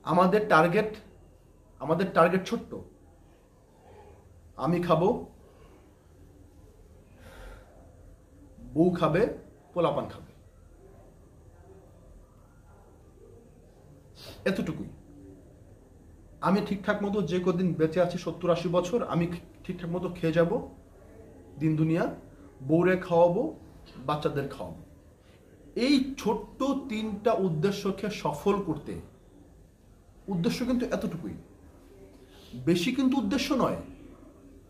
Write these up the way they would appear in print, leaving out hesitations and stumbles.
আমাদের টার্গেট ছোট্ট। আমি খাবো, বউ খাবে, পোলাপান খাবে, এতটুকুই। আমি ঠিকঠাক মতো যে কদিন বেঁচে আছি 70-80 বছর, আমি ঠিকঠাক মতো খেয়ে যাব দিন দুনিয়া, বউরে খাওয়াবো, বাচ্চাদের খাওয়াবো। এই ছোট্ট 3টা উদ্দেশ্যকে সফল করতে, উদ্দেশ্য কিন্তু এতটুকুই, বেশি কিন্তু উদ্দেশ্য নয়।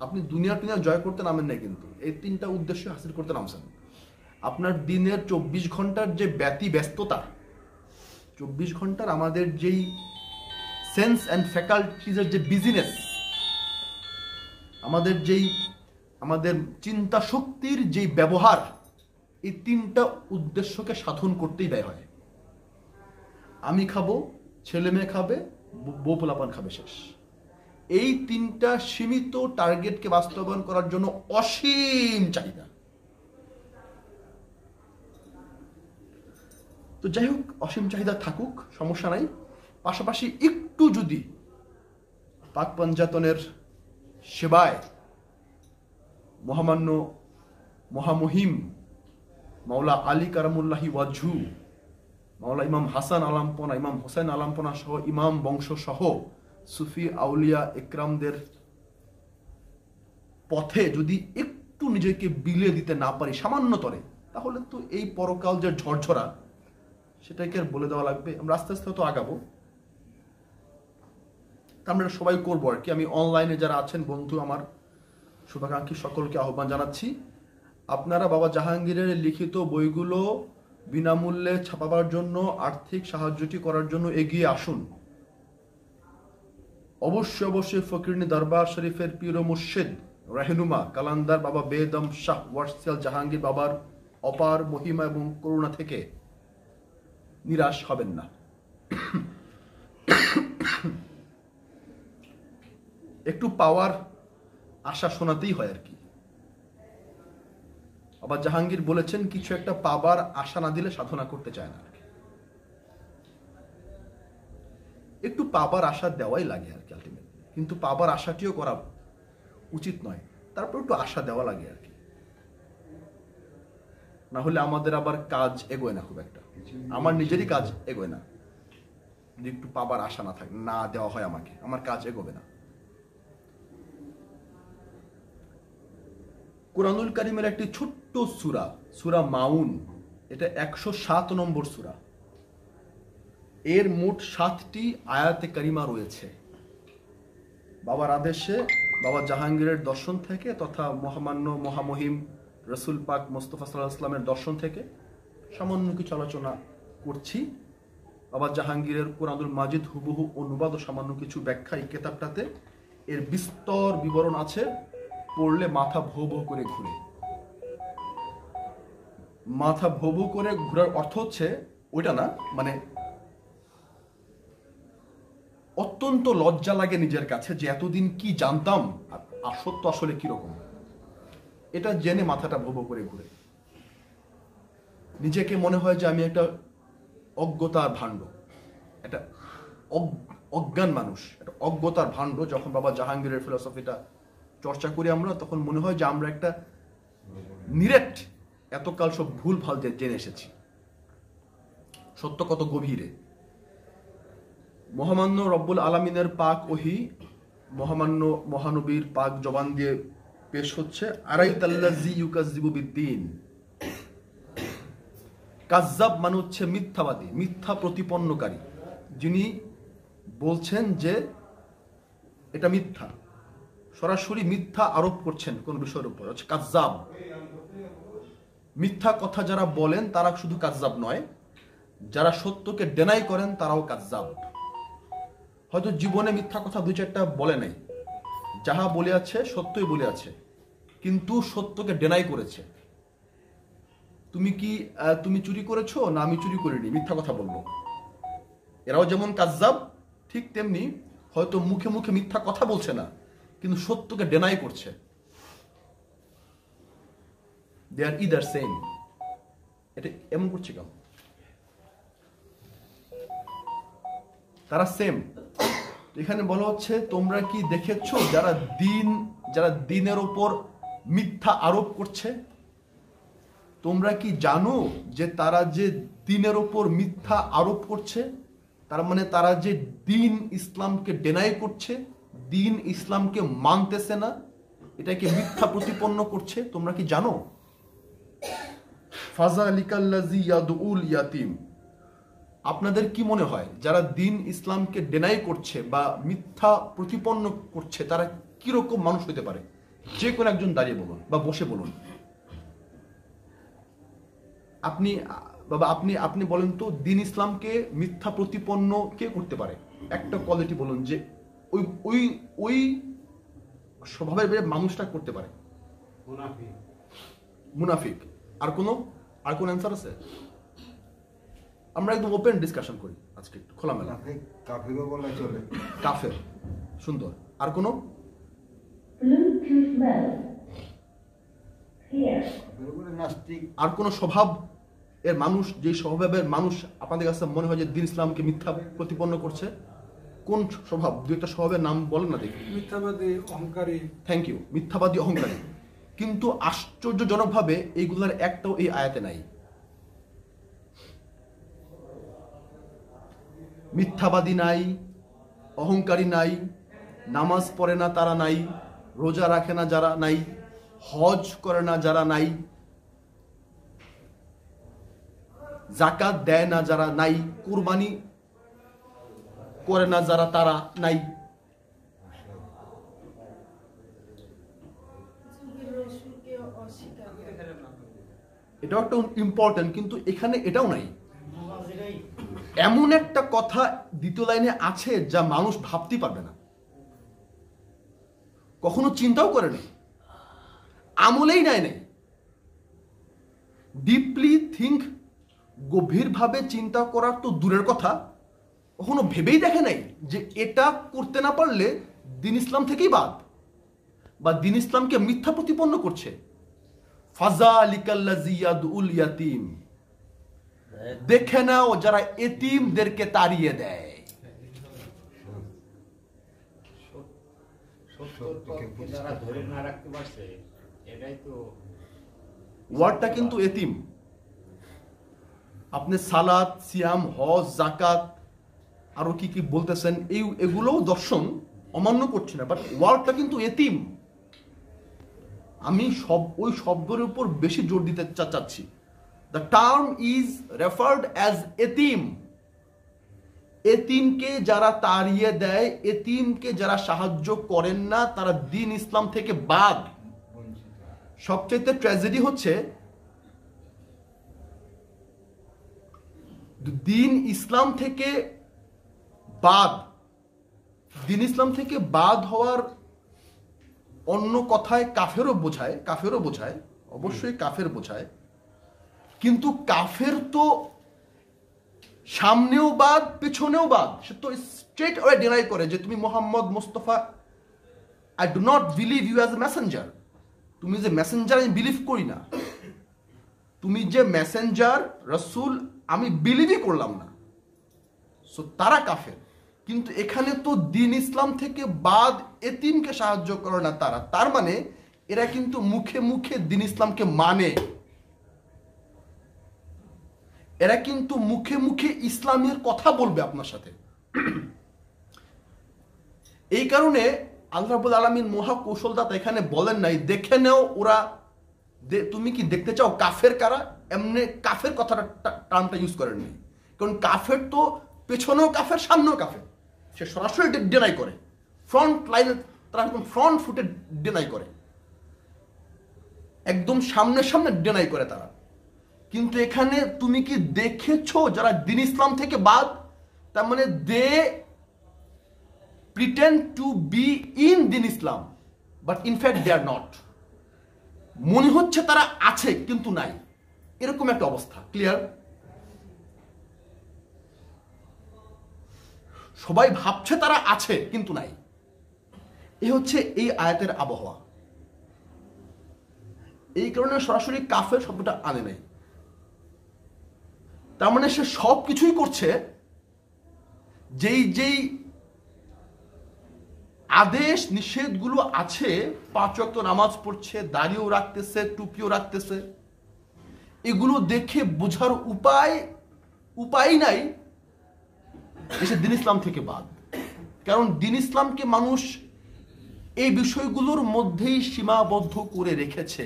আপনি দুনিয়া জয় করতে নামেন নাই, কিন্তু এই 3টা উদ্দেশ্য হাসিল করতে নামছেন। আপনার দিনের 24 ঘন্টার যে ব্যস্ততা, 24 ঘন্টার আমাদের যেই সেন্স অ্যান্ড ফ্যাকাল্টিজের যে বিজিনেস, আমাদের চিন্তা শক্তির যেই ব্যবহার, এই 3টা উদ্দেশ্যকে সাধন করতেই ব্যয় হয়। আমি খাবো, ছেলে মেয়ে খাবে, বউ পোলাপান খাবে, শেষ। এই 3টা সীমিত টার্গেটকে বাস্তবায়ন করার জন্য অসীম চাহিদা। তো যাই হোক, অসীম চাহিদা থাকুক, সমস্যা নাই। পাশাপাশি একটু যদি পাক পঞ্জাতনের সেবায় মহামান্য মহামহিম মাওলা আলী কারামুল্লাহি ওয়াজহু, মাওলা ইমাম হাসান আলামপনা, ইমাম হোসেন আলামপনা সহ ইমাম বংশ সহ সুফি আউলিয়া ইকরামদের পথে যদি একটু নিজেকে বিলিয়ে দিতে না পারি সামান্যতরে, তাহলে তো এই পরকাল যে ঝরঝরা, সেটাকে আর বলে দেওয়া লাগবে। আমরা আস্তে আস্তে তো আগাবো, আমরা সবাই করবো আর কি। আমি অনলাইনে যারা আছেন বন্ধু আমার, শুভাকাঙ্ক্ষী সকলকে আহ্বান জানাচ্ছি, আপনারা বাবা জাহাঙ্গীরের লিখিত বইগুলো বিনামূল্যে ছাপাবার জন্য, আর্থিক সাহায্যটি করার জন্য এগিয়ে আসুন। অবশ্যই ফকিরনি দরবার শরীফের পীর মুর্শিদ রাহনুমা কালান্দার বাবা বেদম শাহ ওয়ারসিয়াল জাহাঙ্গীর বাবার অপার মহিমা এবং করুণা থেকে নিরাশ হবেন না। একটু পাওয়ার আশা শোনাতেই হয় আর কি। বাবা জাহাঙ্গীর বলেছেন, কিছু একটা পাবার আশা না দিলে সাধনা করতে চায় না। একটু পাবার আশা দেওয়াই লাগে আর কি আলটিমেটলি, কিন্তু পাবার আশাটিও করা উচিত নয়, তারপর একটু আশা দেওয়া লাগে আর কি। না হলে আমাদের আবার কাজ এগোয় না খুব একটা, আমার নিজেরই কাজ এগোয় না যদি একটু পাবার আশা না থাকে, না দেওয়া হয় আমাকে, আমার কাজ এগোবে না। কুরআনুল কারীমের একটি ছোট্ট সূরা মাউন, এটা 107 নম্বর সূরা। এর মোট 7টি আয়াতে কারিমা রয়েছে। বাবার আদেশে, বাবা জাহাঙ্গীরের দর্শন থেকে তথা মহামান্য মহামহিম রসুল পাক মোস্তফা সাল্লাল্লাহু আলাইহি ওয়াসাল্লামের দর্শন থেকে সামান্য কিছু আলোচনা করছি। বাবা জাহাঙ্গীরের কুরআনুল মাজিদ হুবহু অনুবাদ ও সামান্য কিছু ব্যাখ্যা এই কিতাবটাতে। এর বিস্তর বিবরণ আছে, পড়লে মাথা ভো ভো করে ঘুরে। মাথা ভো ভো করে ঘুরার অর্থ হচ্ছে ওইটা না, মানে অত্যন্ত লজ্জা লাগে নিজের কাছে যে এতদিন কি জানতাম আর সত্য আসলে কিরকম, এটা জেনে মাথাটা ভো ভো করে ঘুরে। নিজেকে মনে হয় যে আমি একটা অজ্ঞতার ভাণ্ড, একটা অজ্ঞান মানুষ, একটা অজ্ঞতার ভাণ্ড। যখন বাবা জাহাঙ্গীরের ফিলসফিটা চর্চা করি আমরা, তখন মনে হয় যে আমরা একটা নিরেট এতকাল সব ভুল ভাল জেনে এসেছি, সত্য কত গভীরে। মহামান্য রব্বুল আলামিনের পাক ওহী মহামান্য মহানবীর পাক জবান দিয়ে পেশ হচ্ছে, আরাইতাল্লাযী ইউকাযযিবু বিদ্দীন। কাযযাব মানে হচ্ছে মিথ্যাবাদী, মিথ্যা প্রতিপন্নকারী, যিনি বলছেন যে এটা মিথ্যা, সরাসরি মিথ্যা আরোপ করছেন কোন বিষয়ের উপর, হচ্ছে কাযযাব। মিথ্যা কথা যারা বলেন তারা শুধু কাযযাব নয়, যারা সত্যকে ডেনাই করেন তারাও কাযযাব। হয়তো জীবনে মিথ্যা কথা 2-4টা বলে নাই, যাহা বলে আছে সত্যই বলে আছে, কিন্তু সত্যকে ডেনাই করেছে। তুমি চুরি করেছো? না, আমি চুরি করিনি, মিথ্যা কথা বলবো। এরাও যেমন কাযযাব, ঠিক তেমনি হয়তো মুখে মুখে মিথ্যা কথা বলছে না, কিন্তু সত্যকে ডেনাই করছে। দে আর ইদার সেম। এটা এমন করছে কেন? তারা সেম। এখানে বলা হচ্ছে তোমরা কি দেখেছো যারা দিনের ওপর মিথ্যা আরোপ করছে? তোমরা কি জানো যে তারা যে দিনের ওপর মিথ্যা আরোপ করছে, তার মানে তারা যে দিন ইসলামকে ডেনাই করছে, দিন ইসলামকে মানতেছে না, এটাকে মিথ্যা প্রতিপন্ন করছে, তোমরা কি জানো? ফাযালিকাল্লাযী ইয়াদউল ইয়াতীম। আপনাদের কি মনে হয় যারা দিন ইসলামকে ডেনাই করছে বা মিথ্যা প্রতিপন্ন করছে তারা কিরকম মানুষ হতে পারে? যে কোনো একজন দাঁড়িয়ে বলুন বা বসে বলুন। আপনি বাবা আপনি বলেন তো, দিন ইসলামকে মিথ্যা প্রতিপন্ন কে করতে পারে? একটা কোয়ালিটি বলুন যে ওই ওই ওই স্বভাবের বাইরে মানুষটা করতে পারে। মুনাফিক। আর কোন অ্যান্সার আছে? আমরা একদম ওপেন ডিসকাশন করি আজকে, একটু খোলামেলা। কাফেরও বলা চলে। কাফের, সুন্দর। আর কোন? আর কোন স্বভাব এর মানুষ, যে স্বভাবের মানুষ আপনাদের কাছে মনে হয় যে দিন ইসলামকে মিথ্যা প্রতিপন্ন করছে? কোন স্বভাব? দু একটা স্বভাবের নাম বলেন না দেখি। মিথ্যাবাদী, অহংকারী। Thank you. মিথ্যাবাদী, অহংকারী। কিন্তু আশ্চর্যজনকভাবে এইগুলার একটাও এই আয়াতে নাই। মিথ্যাবাদী নাই, অহংকারী নাই, নামাজ পড়ে না তারা নাই, রোজা রাখে না যারা নাই, হজ করে না যারা নাই, যাকাত দেয় না যারা নাই, কুরবানি করে না যারা তারা নাই। এটাও একটা ইম্পর্টেন্ট, কিন্তু এখানে এটাও নাই। এমন একটা কথা দ্বিতীয় লাইনে আছে যা মানুষ ভাবতেই পারবে না, কখনো চিন্তাও করে নেই, আমলেই নেয় নেই। ডিপলি থিঙ্ক, গভীরভাবে চিন্তা করার তো দূরের কথা, কখনো ভেবেই দেখে নাই যে এটা করতে না পারলে দিন ইসলাম থেকেই বাদ, বা দিন ইসলামকে মিথ্যা প্রতিপন্ন করছে। ফাযালিকাল্লাযী ইয়াদউল ইয়াতীম। দেখে নাও যারা এতিমদেরকে তাড়িয়ে দেয়। ওয়ার্ডটা কিন্তু এতিম। আপনি সালাত, সিয়াম, হজ, জাকাত আরো কি কি বলতেছেন, এগুলোও দর্শন, অমান্য করছি না, বাট ওয়ার্ডটা কিন্তু এতিম। আমি ওই শব্দের উপর বেশি জোর দিতে চাচ্ছি। The term is referred as এতিম। এতিমকে যারা তাড়িয়ে দেয়, এতিমকে যারা সাহায্য করেন না, তারা দিন ইসলাম থেকে বাদ। সবচেয়ে ট্র্যাজেডি হচ্ছে দিন ইসলাম থেকে বাদ, দিন ইসলাম থেকে বাদ হওয়ার অন্য কথায় কাফেরও বোঝায়, অবশ্যই কাফের বোঝায়, কিন্তু কাফের তো সামনেও বাদ, পেছনেও বাদ। সে তো স্ট্রেট ওয়ে ডিনাই করে যে তুমি Mohammad Mustafa, I do not believe you as a messenger. তুমি যে মেসেঞ্জার আমি বিলিভ করি না, তুমি যে মেসেঞ্জার রাসূল আমি বিলিভই করলাম না। সো তারা কাফের। কিন্তু এখানে তো দিন ইসলাম থেকে বাদ, এতিমকে সাহায্য করে না তারা, তার মানে এরা কিন্তু মুখে মুখে দিন ইসলামকে মানে, এরা কিন্তু মুখে মুখে ইসলামের কথা বলবে আপনার সাথে। এই কারণে আল্লাহ রাব্বুল আলামিন মহা কৌশলদাতা এখানে বলেন নাই দেখে নেও ওরা, তুমি কি দেখতে চাও কাফের কারা, এমনি কাফের কথাটা টার্মটা ইউজ করেন নাই। কারণ কাফের তো পেছনেও কাফের, সামনেও কাফের। সে সরাসরি ডিনাই করে, ফ্রন্ট লাইনে তারা একদম ফ্রন্ট ফুটে ডিনাই করে, একদম সামনে সামনে ডিনাই করে তারা। কিন্তু এখানে তুমি কি দেখেছো যারা দিন ইসলাম থেকে বাদ, তার মানে they pretend to be in দিন Islam, but in fact they are not. মনে হচ্ছে তারা আছে কিন্তু নাই, এরকম একটা অবস্থা। ক্লিয়ার? সবাই ভাবছে তারা আছে কিন্তু নাই। এই হচ্ছে এই আয়াতের আবহাওয়া। এই কারণে সরাসরি কাফের শব্দটা আনে নাই। তার মানে সে সব কিছুই করছে যেই যেই আদেশ নিষেধগুলো আছে, 5 ওয়াক্ত নামাজ পড়ছে, দাড়িও রাখতেছে, টুপিও রাখতেছে, এগুলো দেখে বোঝার উপায় নাই এসে দিন ইসলাম থেকে বাদ। কারণ দিন ইসলামকে মানুষ এই বিষয়গুলোর মধ্যেই সীমাবদ্ধ করে রেখেছে।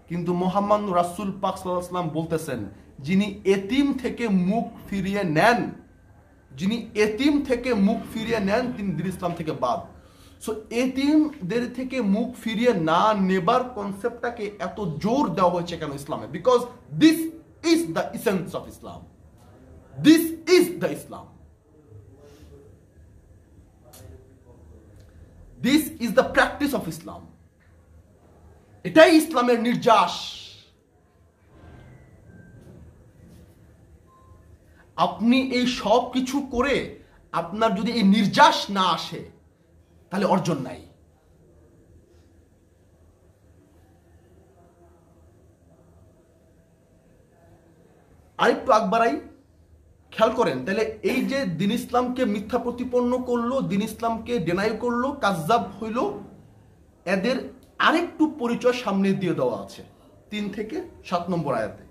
কিন্তু মোহাম্মদ রাসূল পাক সাল্লাল্লাহু আলাইহি ওয়াসাল্লাম বলতেছেন, যিনি এতিম থেকে মুখ ফিরিয়ে নেন, তিনি দিন ইসলাম থেকে বাদ। সো এতিমদের থেকে মুখ ফিরিয়ে না নেবার কনসেপ্টটাকে এত জোর দেওয়া হয়েছে কেন ইসলামে? Because this is the essence of Islam, this is the Islam, this is the practice of Islam. এটাই ইসলামের নির্যাস। আপনি এই সব কিছু করে আপনার যদি এই নির্যাস না আসে, তাহলে অর্জন নাই। আরেকটু আকবারাই খেয়াল করেন, তাহলে এই যে দিন ইসলামকে মিথ্যা প্রতিপন্ন করলো, দিন ইসলামকে ডেনাই করলো, কাজ্জাব হইল, এদের আরেকটু পরিচয় সামনে দিয়ে দেওয়া আছে 3 থেকে 7 নম্বর আয়াতে।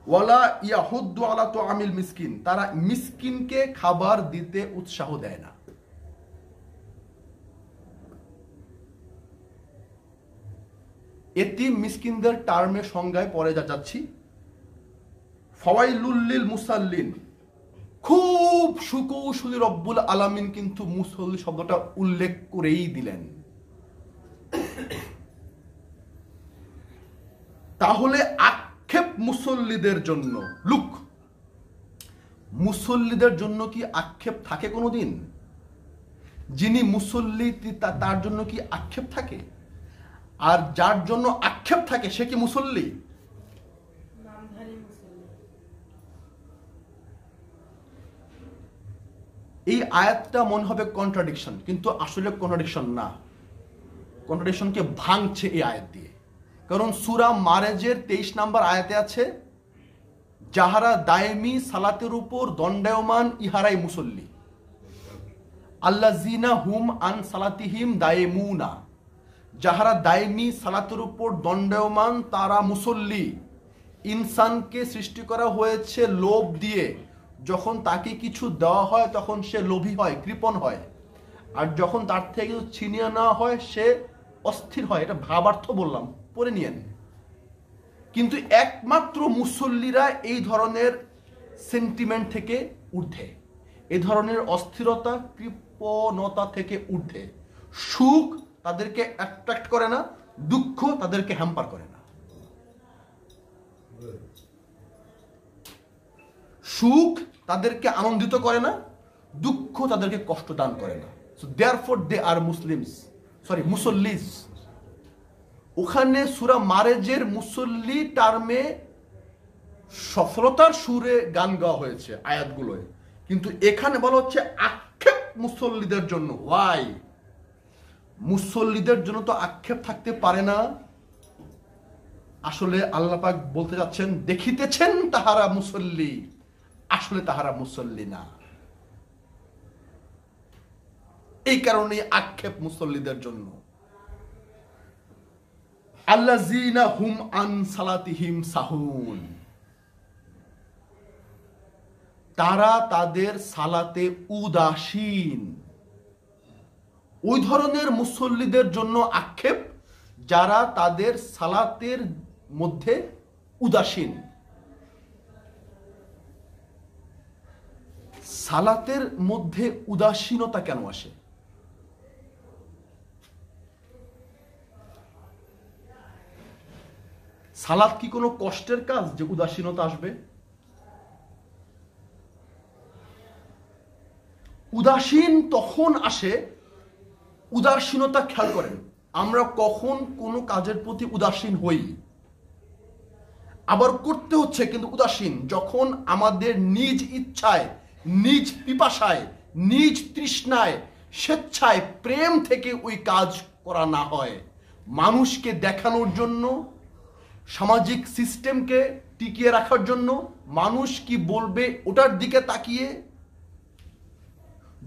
ওয়ালা ইয়াহুদ্দু আলা তুআমিল মিসকিন, তারা মিসকিনকে খাবার দিতে উৎসাহ দেয় না। এতিম মিসকিনদের টার্মের সংজ্ঞায় পরে যাচ্ছি। ফাওয়াইলুল লিল মুসাল্লিন, খুব সুকৌশলী রব্বুল আলামিন কিন্তু মুসল্লি শব্দটা উল্লেখ করেই দিলেন। তাহলে আক্ষেপ মুসল্লিদের জন্য, লুক, মুসল্লিদের জন্য কি আক্ষেপ থাকে কোনোদিন? যিনি মুসল্লি তার জন্য কি আক্ষেপ থাকে? আর যার জন্য আক্ষেপ থাকে সে কি মুসল্লি? এই আয়াতটা মনে হবে কন্ট্রাডিকশন, কিন্তু আসলে কন্ট্রাডিকশন না, কন্ট্রাডিকশনকে ভাঙছে এই আয়াত দিয়ে। কারণ সূরা মারেজের 23 নম্বর আয়াতে আছে, যাহারা দায়েমি সালাতের উপর দণ্ডায়মান ইহারাই মুসল্লি, আল্লাযিনা হুম আন সালাতিহিম দায়েমুনা, যাহারা দায়েমি সালাতের উপর দণ্ডায়মান তারা মুসল্লি। ইনসানকে সৃষ্টি করা হয়েছে লোভ দিয়ে, যখন তাকে কিছু দেওয়া হয় তখন সে লোভী হয়, কৃপণ হয়, আর যখন তার থেকে কিছু ছিনিয়ে নেওয়া হয় সে অস্থির হয়। এটা ভাবার্থ বললাম, পড়ে নিয়েন। কিন্তু একমাত্র মুসল্লিরা এই ধরনের সেন্টিমেন্ট থেকে ঊর্ধ্বে, এই ধরনের অস্থিরতা, কৃপণতা থেকে ঊর্ধ্বে। সুখ তাদেরকে অ্যাট্রাক্ট করে না, দুঃখ তাদেরকে হ্যাম্পার করে না। সুখ তাদেরকে আনন্দিত করে না, দুঃখ তাদেরকে কষ্ট দান করে না। সো দেয়ারফর দে আর মুসল্লিস। ওখানে সূরা মারেজের মুসল্লি টার্মে সফলতার সুরে গান গাওয়া হয়েছে আয়াতগুলোয়, কিন্তু এখানে বলা হচ্ছে আক্ষেপ মুসল্লিদের জন্য। ওয়াই? মুসল্লিদের জন্য তো আক্ষেপ থাকতে পারে না। আসলে আল্লাহ পাক বলতে যাচ্ছেন, দেখিতেছেন তাহারা মুসল্লি, আসলে তাহারা মুসল্লি না। এই কারণে আক্ষেপ মুসল্লিদের জন্য। আল্লাযিনা হুম আন সালাতিহিম সাহুন, তারা তাদের সালাতে উদাসীন। ওই ধরনের মুসল্লিদের জন্য আক্ষেপ যারা তাদের সালাতের মধ্যে উদাসীন। সালাতের মধ্যে উদাসীনতা কেন আসে? সালাত কি কোনো কষ্টের কাজ যে উদাসীনতা আসবে? উদাসীন তখন আসে, উদাসীনতা খেয়াল করেন, আমরা কখন কোনো কাজের প্রতি উদাসীন হই, আবার করতে হচ্ছে কিন্তু উদাসীন, যখন আমাদের নিজ ইচ্ছায়, নিজ পিপাসায়, নিজ তৃষ্ণায়, স্বেচ্ছায়, প্রেম থেকে ওই কাজ করা না হয়, মানুষকে দেখানোর জন্য, সামাজিক সিস্টেমকে টিকিয়ে রাখার জন্য, মানুষ কি বলবে ওটার দিকে তাকিয়ে।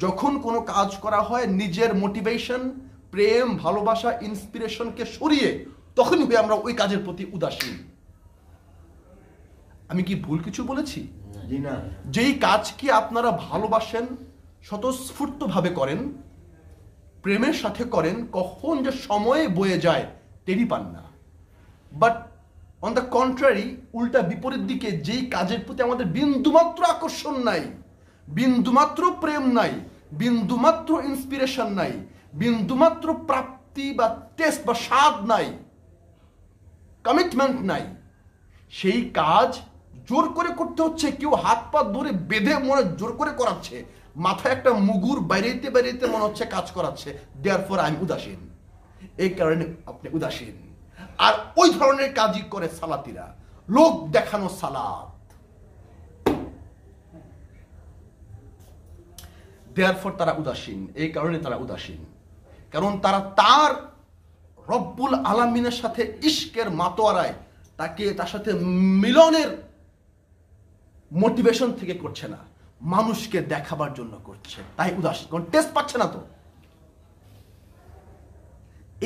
যখন কোনো কাজ করা হয় নিজের মোটিভেশন, প্রেম, ভালোবাসা, ইন্সপিরেশনকে সরিয়ে তখনই হয়ে আমরা ওই কাজের প্রতি উদাসীন। আমি কি ভুল কিছু বলেছি? জি না। যেই কাজকে আপনারা ভালোবাসেন, স্বতঃস্ফূর্তভাবে করেন, প্রেমের সাথে করেন, কখন যে সময়ে বয়ে যায় টেরই পান না। বাট অন দ্য কন্ট্রারি, উল্টা বিপরীত দিকে যেই কাজের প্রতি আমাদের বিন্দুমাত্র আকর্ষণ নাই, বিন্দুমাত্র প্রেম নাই, বিন্দুমাত্র ইন্সপিরেশন নাই, বিন্দুমাত্র প্রাপ্তি বা টেস্ট বা স্বাদ নাই, কমিটমেন্ট নাই, সেই কাজ জোর করে করতে হচ্ছে। কেউ হাত পা ধরে বেঁধে মনে জোর করে করাচ্ছে, মাথায় একটা মুগুর বাইরেতে বাইরেতে মনে হচ্ছে কাজ করাচ্ছে। দেয়ারফর আমি উদাসীন, এই কারণে আপনি উদাসীন। আর ওই ধরনের কাজই করে সালাতিরা, লোক দেখানো সালাত। দেয়ারফর তারা উদাসীন, এই কারণে তারা উদাসীন, কারণ তারা তার রব্বুল আলামিনের সাথে ইশকের মাতোয়ারায় তার সাথে মিলনের মোটিভেশন থেকে করছে না, মানুষকে দেখাবার জন্য করছে, তাই উদাসীন, কারণ টেস্ট পাচ্ছে না। তো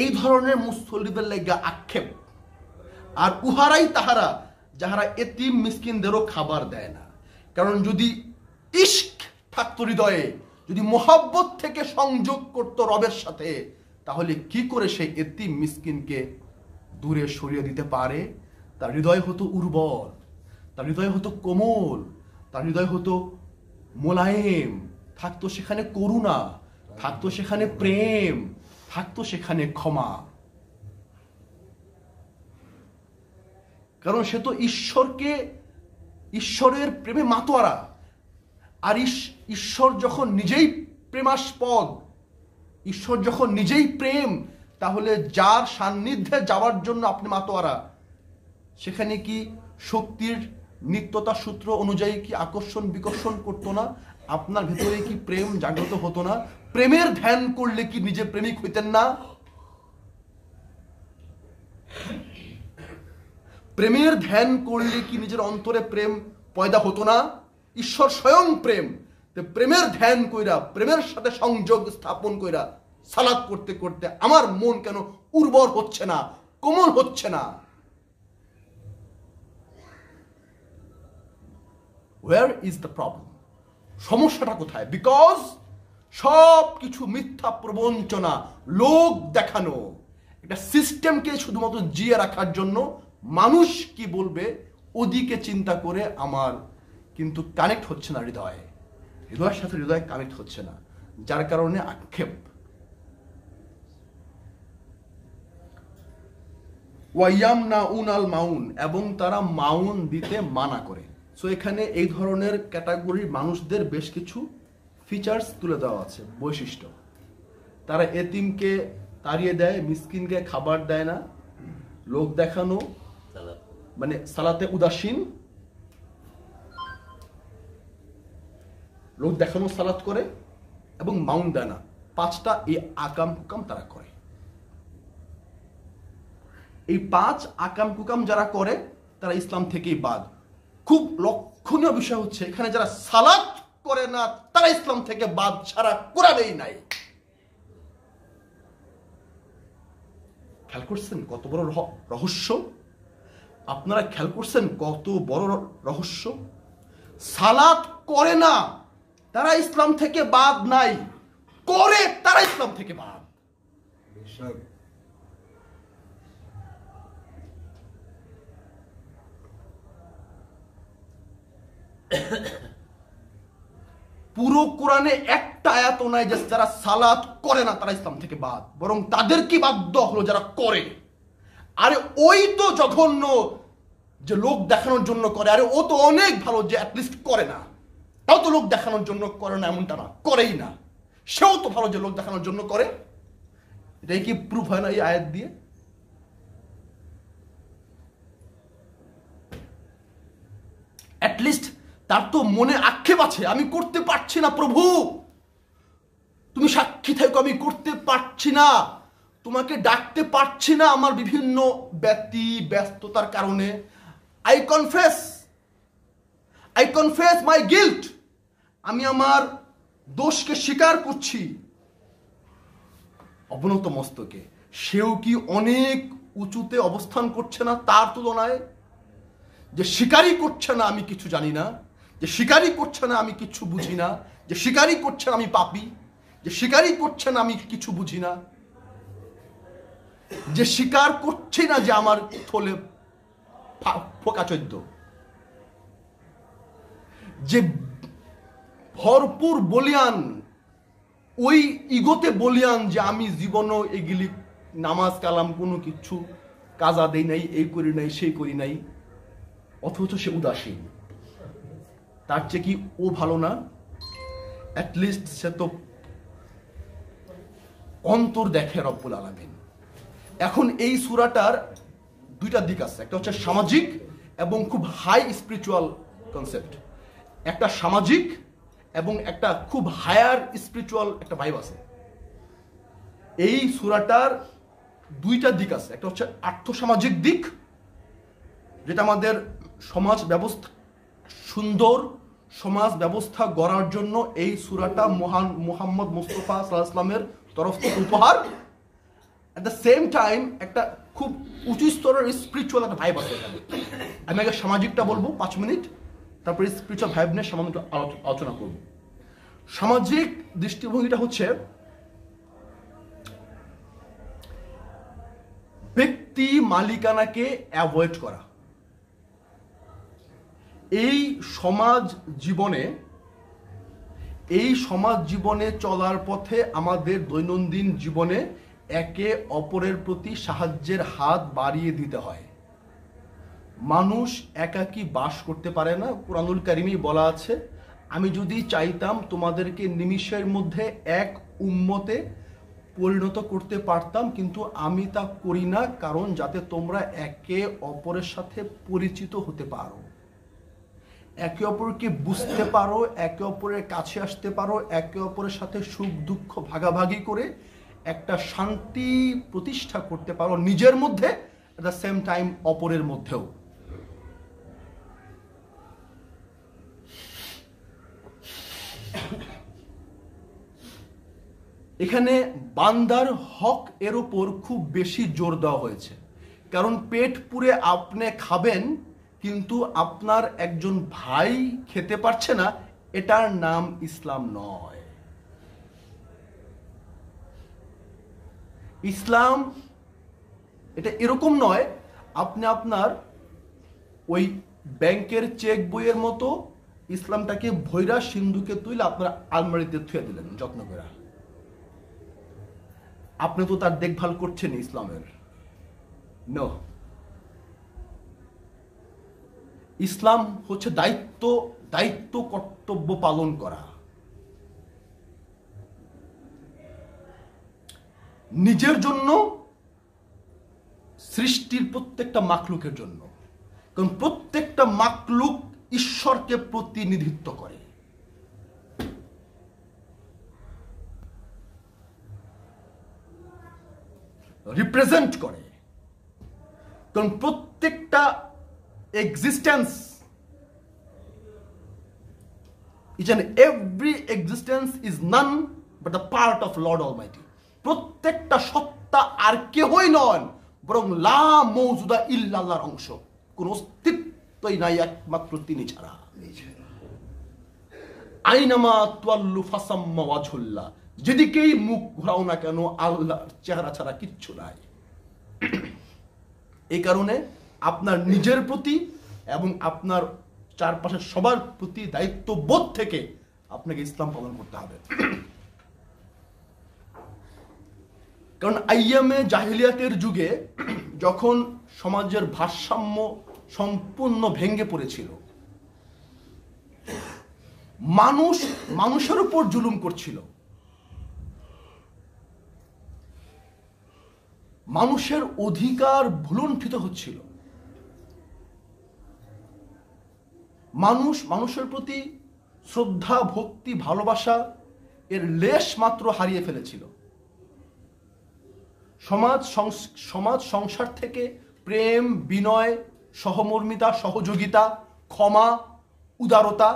এই ধরনের মুসল্লিদের লেগা আক্ষেপ। আর উহারাই তাহারা যাহারা এতিম মিসকিনদেরও খাবার দেয় না। কারণ যদি ইশক থাকতো হৃদয়ে, যদি মোহাব্বত থেকে সংযোগ করত রবের সাথে, তাহলে কি করে সেই এতিম মিসকিনকে দূরে সরিয়ে দিতে পারে? তার হৃদয় হতো উর্বর, তার হৃদয় হতো কোমল, তার হৃদয় হতো মোলায়েম, থাকতো সেখানে করুণা, থাকতো সেখানে প্রেম, থাকতো সেখানে ক্ষমা। কারণ সে তো ঈশ্বরের প্রেমে মাতোয়ারা। আর ঈশ্বর যখন নিজেই প্রেমাস্পদ, ঈশ্বর যখন নিজেই প্রেম, তাহলে যার সান্নিধ্যে যাওয়ার জন্য আপনি মাতোয়ারা, সেখানে কি শক্তির নিত্যতা সূত্র অনুযায়ী কি আকর্ষণ বিকর্ষণ করতো না? আপনার ভেতরে কি প্রেম জাগ্রত হতো না? প্রেমের ধ্যান করলে কি নিজে প্রেমিক হইতেন না? প্রেমের ধ্যান করলে কি নিজের অন্তরে প্রেম পয়দা হতো না? ঈশ্বর স্বয়ং প্রেম। প্রেমের ধ্যান কইরা, প্রেমের সাথে সংযোগ স্থাপন কইরা সালাত করতে করতে আমার মন কেন উর্বর হচ্ছে না, কোমল হচ্ছে না? Where is the problem? সমস্যাটা কোথায়? বিকজ সব কিছু মিথ্যা প্রবঞ্চনা, লোক দেখানো, একটা সিস্টেমকে শুধুমাত্র জিয়ে রাখার জন্য। মানুষ কি বলবে ওদিকে চিন্তা করে আমার কিন্তু কানেক্ট হচ্ছে না, হৃদয়ের সাথে হৃদয় কানেক্ট হচ্ছে না, যার কারণে আক্ষেপ। ওয়ায়ামনাউন আল মাউন, এবং তারা মাউন দিতে মানা করে। সো এখানে এই ধরনের ক্যাটাগরির মানুষদের বেশ কিছু ফিচার্স তুলে দেওয়া আছে, বৈশিষ্ট্য। তারা এতিমকে তাড়িয়ে দেয়, মিসকিনকে খাবার দেয় না, লোক দেখানো মানে সালাতে উদাসীন, লোক দেখানো সালাত করে, এবং মাউন দেয় না। 5টা এই আকাম কুকাম তারা করে। এই 5 আকাম কুকাম যারা করে তারা ইসলাম থেকেই বাদ। খুব লক্ষণীয় বিষয় হচ্ছে এখানে যারা সালাত করে না তারা ইসলাম থেকে বাদ ছাড়া কোরআনেই নাই। খেয়াল করছেন কত বড় রহস্য? আপনারা খেয়াল করছেন কত বড় রহস্য? সালাত করে না তারা ইসলাম থেকে বাদ নাই, করে তারা ইসলাম থেকে বাদ। পুরো কোরআনে একটা আয়াত নাই যে যারা সালাত করে না তারা ইসলাম থেকে বাদ, বরং তাদের কি বাধ্য হলো যারা করে। আরে ওই তো জঘন্য যে লোক দেখানোর জন্য করে, আরে ও তো অনেক ভালো যে অ্যাটলিস্ট করে না। তাও তো লোক দেখানোর জন্য করে না এমনটা না, করেই না, সেও তো ভালো যে লোক দেখানোর জন্য করে। এটাই কি প্রুফ হয় না এই আয়াত দিয়ে? অ্যাটলিস্ট তার তো মনে আক্ষেপ আছে, আমি করতে পারছি না প্রভু, তুমি সাক্ষী থাকো, আমি করতে পারছি না, তোমাকে ডাকতে পারছি না আমার বিভিন্ন ব্যস্ততার কারণে। আই কনফেস মাই গিল্ট, আমি আমার দোষকে স্বীকার করছি অবনত মস্তকে, সেও কি অনেক উঁচুতে অবস্থান করছে না তার তুলনায়? যে স্বীকারই করছে না আমি কিছু জানি না, যে স্বীকারই করছে না আমি কিছু বুঝি না, যে স্বীকারই করছে না আমি পাপী, যে স্বীকারই করছে না আমি কিছু বুঝি না, যে স্বীকার করছে না যে আমার থলে ফোকা চোদ্দ, যে ভরপুর বলিয়ান, ওই ইগোতে বলিয়ান যে আমি জীবনও এগুলি নামাজ কালাম কোনো কিছু কাজা দেই নাই, এই করি নাই সেই করি নাই, অথচ সে উদাসীন। তার চেয়ে কি ও ভালো না? অ্যাটলিস্ট সে তো অন্তর দেখে রব্বুল আলামিন। এখন এই সূরাটার দুইটা দিক আছে, একটা হচ্ছে সামাজিক এবং খুব হাই স্পিরিচুয়াল কনসেপ্ট। একটা সামাজিক এবং একটা খুব হায়ার স্পিরিচুয়াল একটা ভাইব আছে। এই সূরাটার দুইটা দিক আছে, একটা হচ্ছে আর্থসামাজিক দিক, যেটা আমাদের সমাজ ব্যবস্থা, সুন্দর সমাজ ব্যবস্থা গড়ার জন্য এই সূরাটা মহান মুহাম্মদ মুস্তাফা সাল্লাল্লাহু আলাইহি ওয়াসাল্লামের তরফ থেকে উপহার। এট দ্য সেম টাইম একটা খুব উঁচু স্তরের স্পিরিচুয়াল একটা ভাইব আছে এখানে। আমি আগে সামাজিকটা বলবো 5 মিনিট, তারপরে স্পিরিচুয়াল ভাইব নিয়ে সামান্য আলোচনা করব। সামাজিক দৃষ্টিভঙ্গিটা হচ্ছে ব্যক্তি মালিকানাকে অ্যাভয়েড করা। এই সমাজ জীবনে চলার পথে আমাদের দৈনন্দিন জীবনে একে অপরের প্রতি সাহায্যের হাত বাড়িয়ে দিতে হয়। মানুষ একাকী বাস করতে পারে না। কুরআনুল কারীমে বলা আছে, আমি যদি চাইতাম তোমাদেরকে নিমিষের মধ্যে এক উম্মতে পরিণত করতে পারতাম, কিন্তু আমি তা করি না, কারণ যাতে তোমরা একে অপরের সাথে পরিচিত হতে পারো, একে অপরকে বুঝতে পারো, একে অপরের কাছে আসতে পারো, একে অপরের সাথে সুখ দুঃখ ভাগাভাগি করে একটা শান্তি প্রতিষ্ঠা করতে পারো নিজের মধ্যে, এট দ্য সেম টাইম অপরের মধ্যেও। এখানে বান্দার হক এর উপর খুব বেশি জোর দেওয়া হয়েছে, কারণ পেট পুরে আপনি খাবেন কিন্তু আপনার একজন ভাই খেতে পারছে না, এটার নাম ইসলাম নয়। ইসলাম এটা এরকম নয় আপনি আপনার ওই ব্যাংকের চেক বইয়ের মতো ইসলামটাকে ভৈরা সিন্ধুকে তুলে আপনার আলমারিতে থুয়ে দিলেন যত্ন করে। আপনি তো তার দেখভাল করছেন ইসলামের। নো, ইসলাম হচ্ছে দায়িত্ব কর্তব্য পালন করা। নিজের জন্য, সৃষ্টির প্রত্যেকটা মাখলুকের জন্য, কারণ প্রত্যেকটা মাখলুক ঈশ্বরকে প্রতিনিধিত্ব করে। রিপ্রেজেন্ট করে, কারণ প্রত্যেকটা existence, each and every existence is none but the part of Lord Almighty. প্রত্যেকটা সত্তা আর কেহই নয় বরং লা মৌজুদা ইল্লাল্লাহর অংশ, কোন অস্তিত্বই নাই একমাত্র তিনি ছাড়া। আইনামা তুয়াল্লু ফাসাম্মা ওয়াজহুল্লাহ, যেদিকেই মুখ ঘোরাও না কেন আল্লাহর চেহারা ছাড়া কিচ্ছু নাই। এই কারণে আপনার নিজের প্রতি এবং আপনার চারপাশের সবার প্রতি দায়িত্ববোধ থেকে আপনাকে ইসলাম পালন করতে হবে। কারণ আইয়ামে জাহিলিয়াতের যুগে যখন সমাজের ভারসাম্য সম্পূর্ণ ভেঙে পড়েছিল, মানুষের উপর জুলুম করছিল, মানুষের অধিকার ভুলুণ্ঠিত হচ্ছিল, মানুষের প্রতি শ্রদ্ধা ভক্তি ভালোবাসা এর লেশ মাত্র হারিয়ে ফেলেছিল। সমাজ সংসার থেকে প্রেম, বিনয়, সহমর্মিতা, সহযোগিতা, ক্ষমা, উদারতা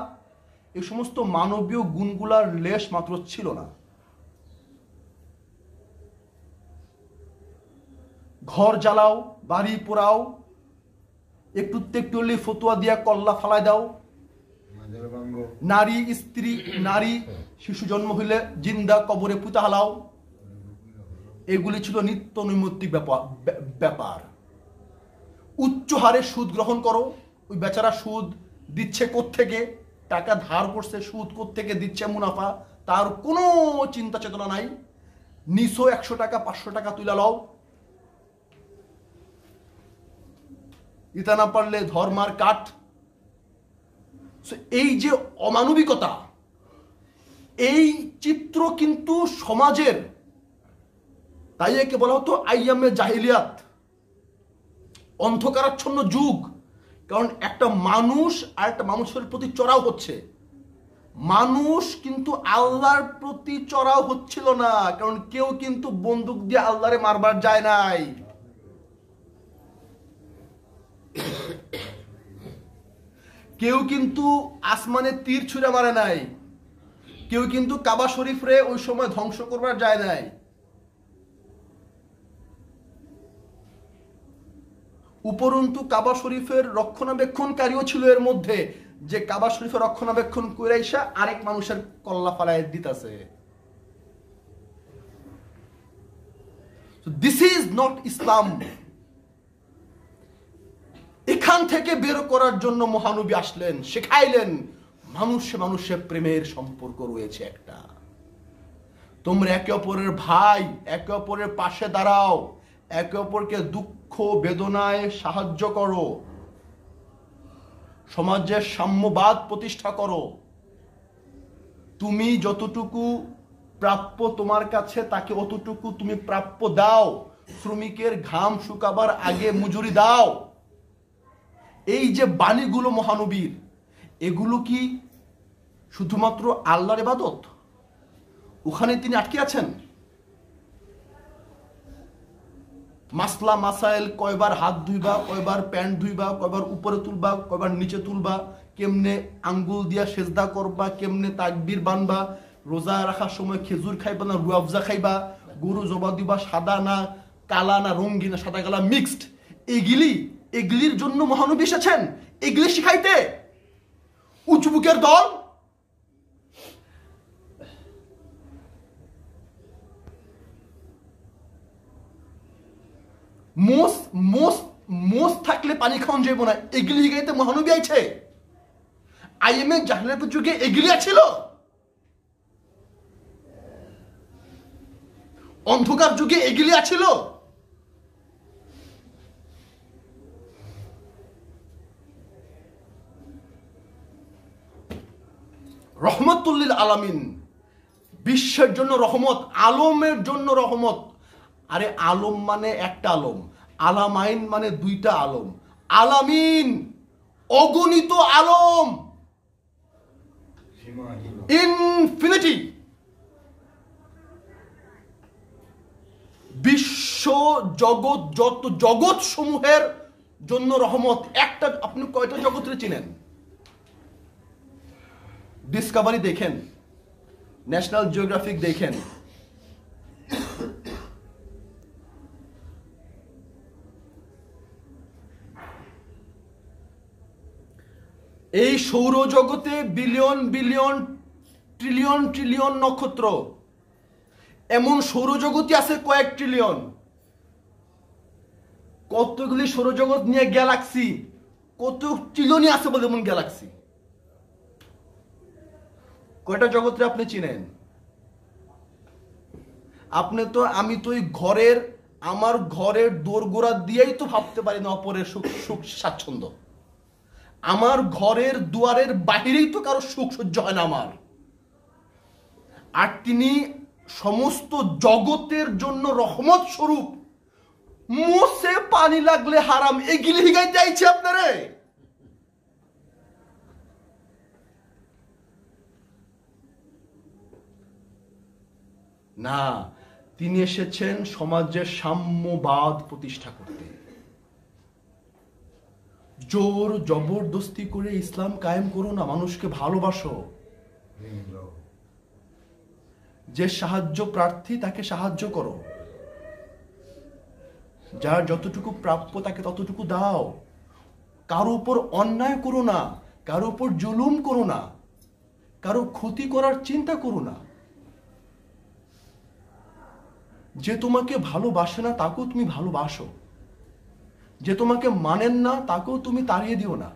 এই সমস্ত মানবীয় গুণগুলার লেশ মাত্র ছিল না। ঘর জ্বালাও, বাড়ি পোড়াও, একটু একটু ফতুয়া দিয়া কল্লা ফালাই দাও, নারী স্ত্রী নারী শিশু জন্ম হইলে জিন্দা কবরে পুঁতা হালাও, এগুলি ছিল নিত্য নৈমিত্তিক ব্যাপার। উচ্চ হারে সুদ গ্রহণ করো, ওই বেচারা সুদ দিচ্ছে কোত্থেকে, টাকা ধার করছে, সুদ কোত্থেকে দিচ্ছে, মুনাফা, তার কোনো চিন্তা চেতনা নাই। নিছো 100 টাকা 500 টাকা তুলে লও, ইতা না পারলে ধর্মার কাঠ। এই যে অমানবিকতা, এই চিত্র কিন্তু সমাজের, তাই একে বলা হতো আইয়ামে জাহিলিয়াত, অন্ধকারাচ্ছন্ন যুগ। কারণ একটা মানুষ আর একটা মানুষের প্রতি চড়াও হচ্ছে, মানুষ কিন্তু আল্লাহর প্রতি চড়াও হচ্ছিল না। কারণ কেউ কিন্তু বন্দুক দিয়ে আল্লাহরে মারবার যায় নাই। কেউ কিন্তু আসমানে তীর ছুঁড়ে মারে নাই, কেউ কিন্তু কাবা শরীফ রে ওই সময় ধ্বংস করবার যায় নাই। উপরন্তু কাবা শরীফের রক্ষণাবেক্ষণকারীও ছিল এর মধ্যে, যে কাবা শরীফের রক্ষণাবেক্ষণ করে এসে আরেক মানুষের কল্লা ফালায় দিতেছে। দিস ইজ নট ইসলাম। এখান থেকে বের করার জন্য মহানবী আসলেন, শেখাইলেন মানুষে মানুষে প্রেমের সম্পর্ক রয়েছে একটা। তোমরা একে অপরের ভাই, একে অপরের পাশে দাঁড়াও, একে অপরকে দুঃখ বেদনায় সাহায্য করো, সমাজের সাম্যবাদ প্রতিষ্ঠা করো। তুমি যতটুকু প্রাপ্য তোমার কাছে, তাকে অতটুকু তুমি প্রাপ্য দাও। শ্রমিকের ঘাম শুকাবার আগে মজুরি দাও। এই যে বাণীগুলো মহানবীর, এগুলো কি শুধুমাত্র আল্লাহর ইবাদত? ওখানে তিনি আটকে আছেন? মাসলা মাসাইল, কয়বার হাত ধুইবা, কয়বার প্যান্ট ধুইবা, কয়বার উপরে তুলবা, কয়বার নিচে তুলবা, কেমনে আঙ্গুল দিয়া সেজদা করবা, কেমনে তাকবীর বানবা, রোজা রাখার সময় খেজুর খাইবা না রুয়াবজা খাইবা, গরু জবা দিবা সাদা না কালা না রঙিন না সাদা কালা মিক্সড, এগুলির জন্য মহানবী এসেছেন, এগুলি শিখাইতে। উঁচু বুকের দল, মোস থাকলে পানি খাওয়ান যাইব না, এগুলি শিখাইতে মহানবী আইছে। আইএমএ জাহিলিয়াতের যুগে এগুলি ছিল। অন্ধকার যুগে এগুলি আছিল। রহমতুল্লিল আলামিন, বিশ্বের জন্য রহমত, আলমের জন্য রহমত। আরে আলম মানে একটা আলম, আলামাইন মানে দুইটা আলম, আলামিন অগণিত আলম, ইনফিনিটি। বিশ্ব জগৎ, যত জগৎ সমূহের জন্য রহমত একটা। আপনি কয়টা জগৎরে চিনেন? ডিসকভারি দেখেন, ন্যাশনাল জিওগ্রাফিক দেখেন, এই সৌরজগতে বিলিয়ন বিলিয়ন ট্রিলিয়ন ট্রিলিয়ন নক্ষত্র, এমন সৌরজগতই আছে কয়েক ট্রিলিয়ন। কতগুলি সৌরজগৎ নিয়ে গ্যালাক্সি, কত ট্রিলিয়নই আছে বলে এমন গ্যালাক্সি। কয়টা জগৎরে আপনি চিনেন? আপনি তো, আমি তো ওই ঘরের, আমার ঘরের দোরগোড়া দিয়েই তো ভাবতে পারি না অপরের সুখ সুখ স্বাচ্ছন্দ্য। আমার ঘরের দুয়ারের বাহিরেই তো কারো সুখ সহ্য হয় না আমার। আর তিনি সমস্ত জগতের জন্য রহমত স্বরূপ। মোসে পানি লাগলে হারাম, এগুলি হিগাই চাইছে আপনারে। না, তিনি এসেছেন সমাজের সাম্যবাদ প্রতিষ্ঠা করতে। জোর জবরদস্তি করে ইসলাম কায়েম করো না, মানুষকে ভালোবাসো। যে সাহায্য প্রার্থী তাকে সাহায্য করো, যার যতটুকু প্রাপ্য তাকে ততটুকু দাও। কারো উপর অন্যায় করো না, কারো উপর জুলুম করো না, কারো ক্ষতি করার চিন্তা করো না। যে তোমাকে ভালোবাসে না তাকেও তুমি ভালোবাসো, যে তোমাকে মানেন না তাকেও তুমি তাড়িয়ে দিও না।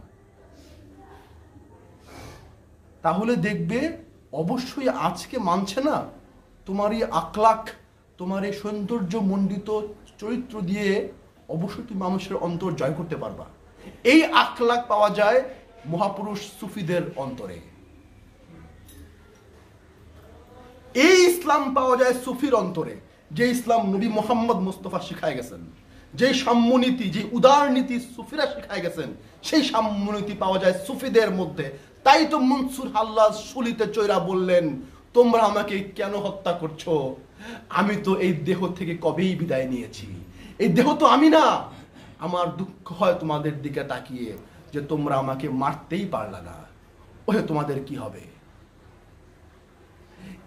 তাহলে দেখবে অবশ্যই আজকে মানছে না, তোমার এই আখলাক, তোমার এই সৌন্দর্য মণ্ডিত চরিত্র দিয়ে অবশ্যই তুমি মানুষের অন্তর জয় করতে পারবা। এই আখলাক পাওয়া যায় মহাপুরুষ সুফিদের অন্তরে, এই ইসলাম পাওয়া যায় সুফির অন্তরে, যে ইসলাম নবী মোহাম্মদ মুস্তাফা শিখায় গেছেন, যে সাম্যনীতি, যে উদারনীতি সুফিরা শিখায় গেছেন, সেই সাম্যনীতি পাওয়া যায় সুফিদের মধ্যে। তাই তো মনসুর হাল্লাজ শুলিতে চৈরা বললেন, তোমরা আমাকে কেন হত্যা করছো? আমি তো এই দেহ থেকে কবেই বিদায় নিয়েছি, এই দেহ তো আমি না। আমার দুঃখ হয় তোমাদের দিকে তাকিয়ে যে তোমরা আমাকে মারতেই পারলা না, ওহে তোমাদের কি হবে?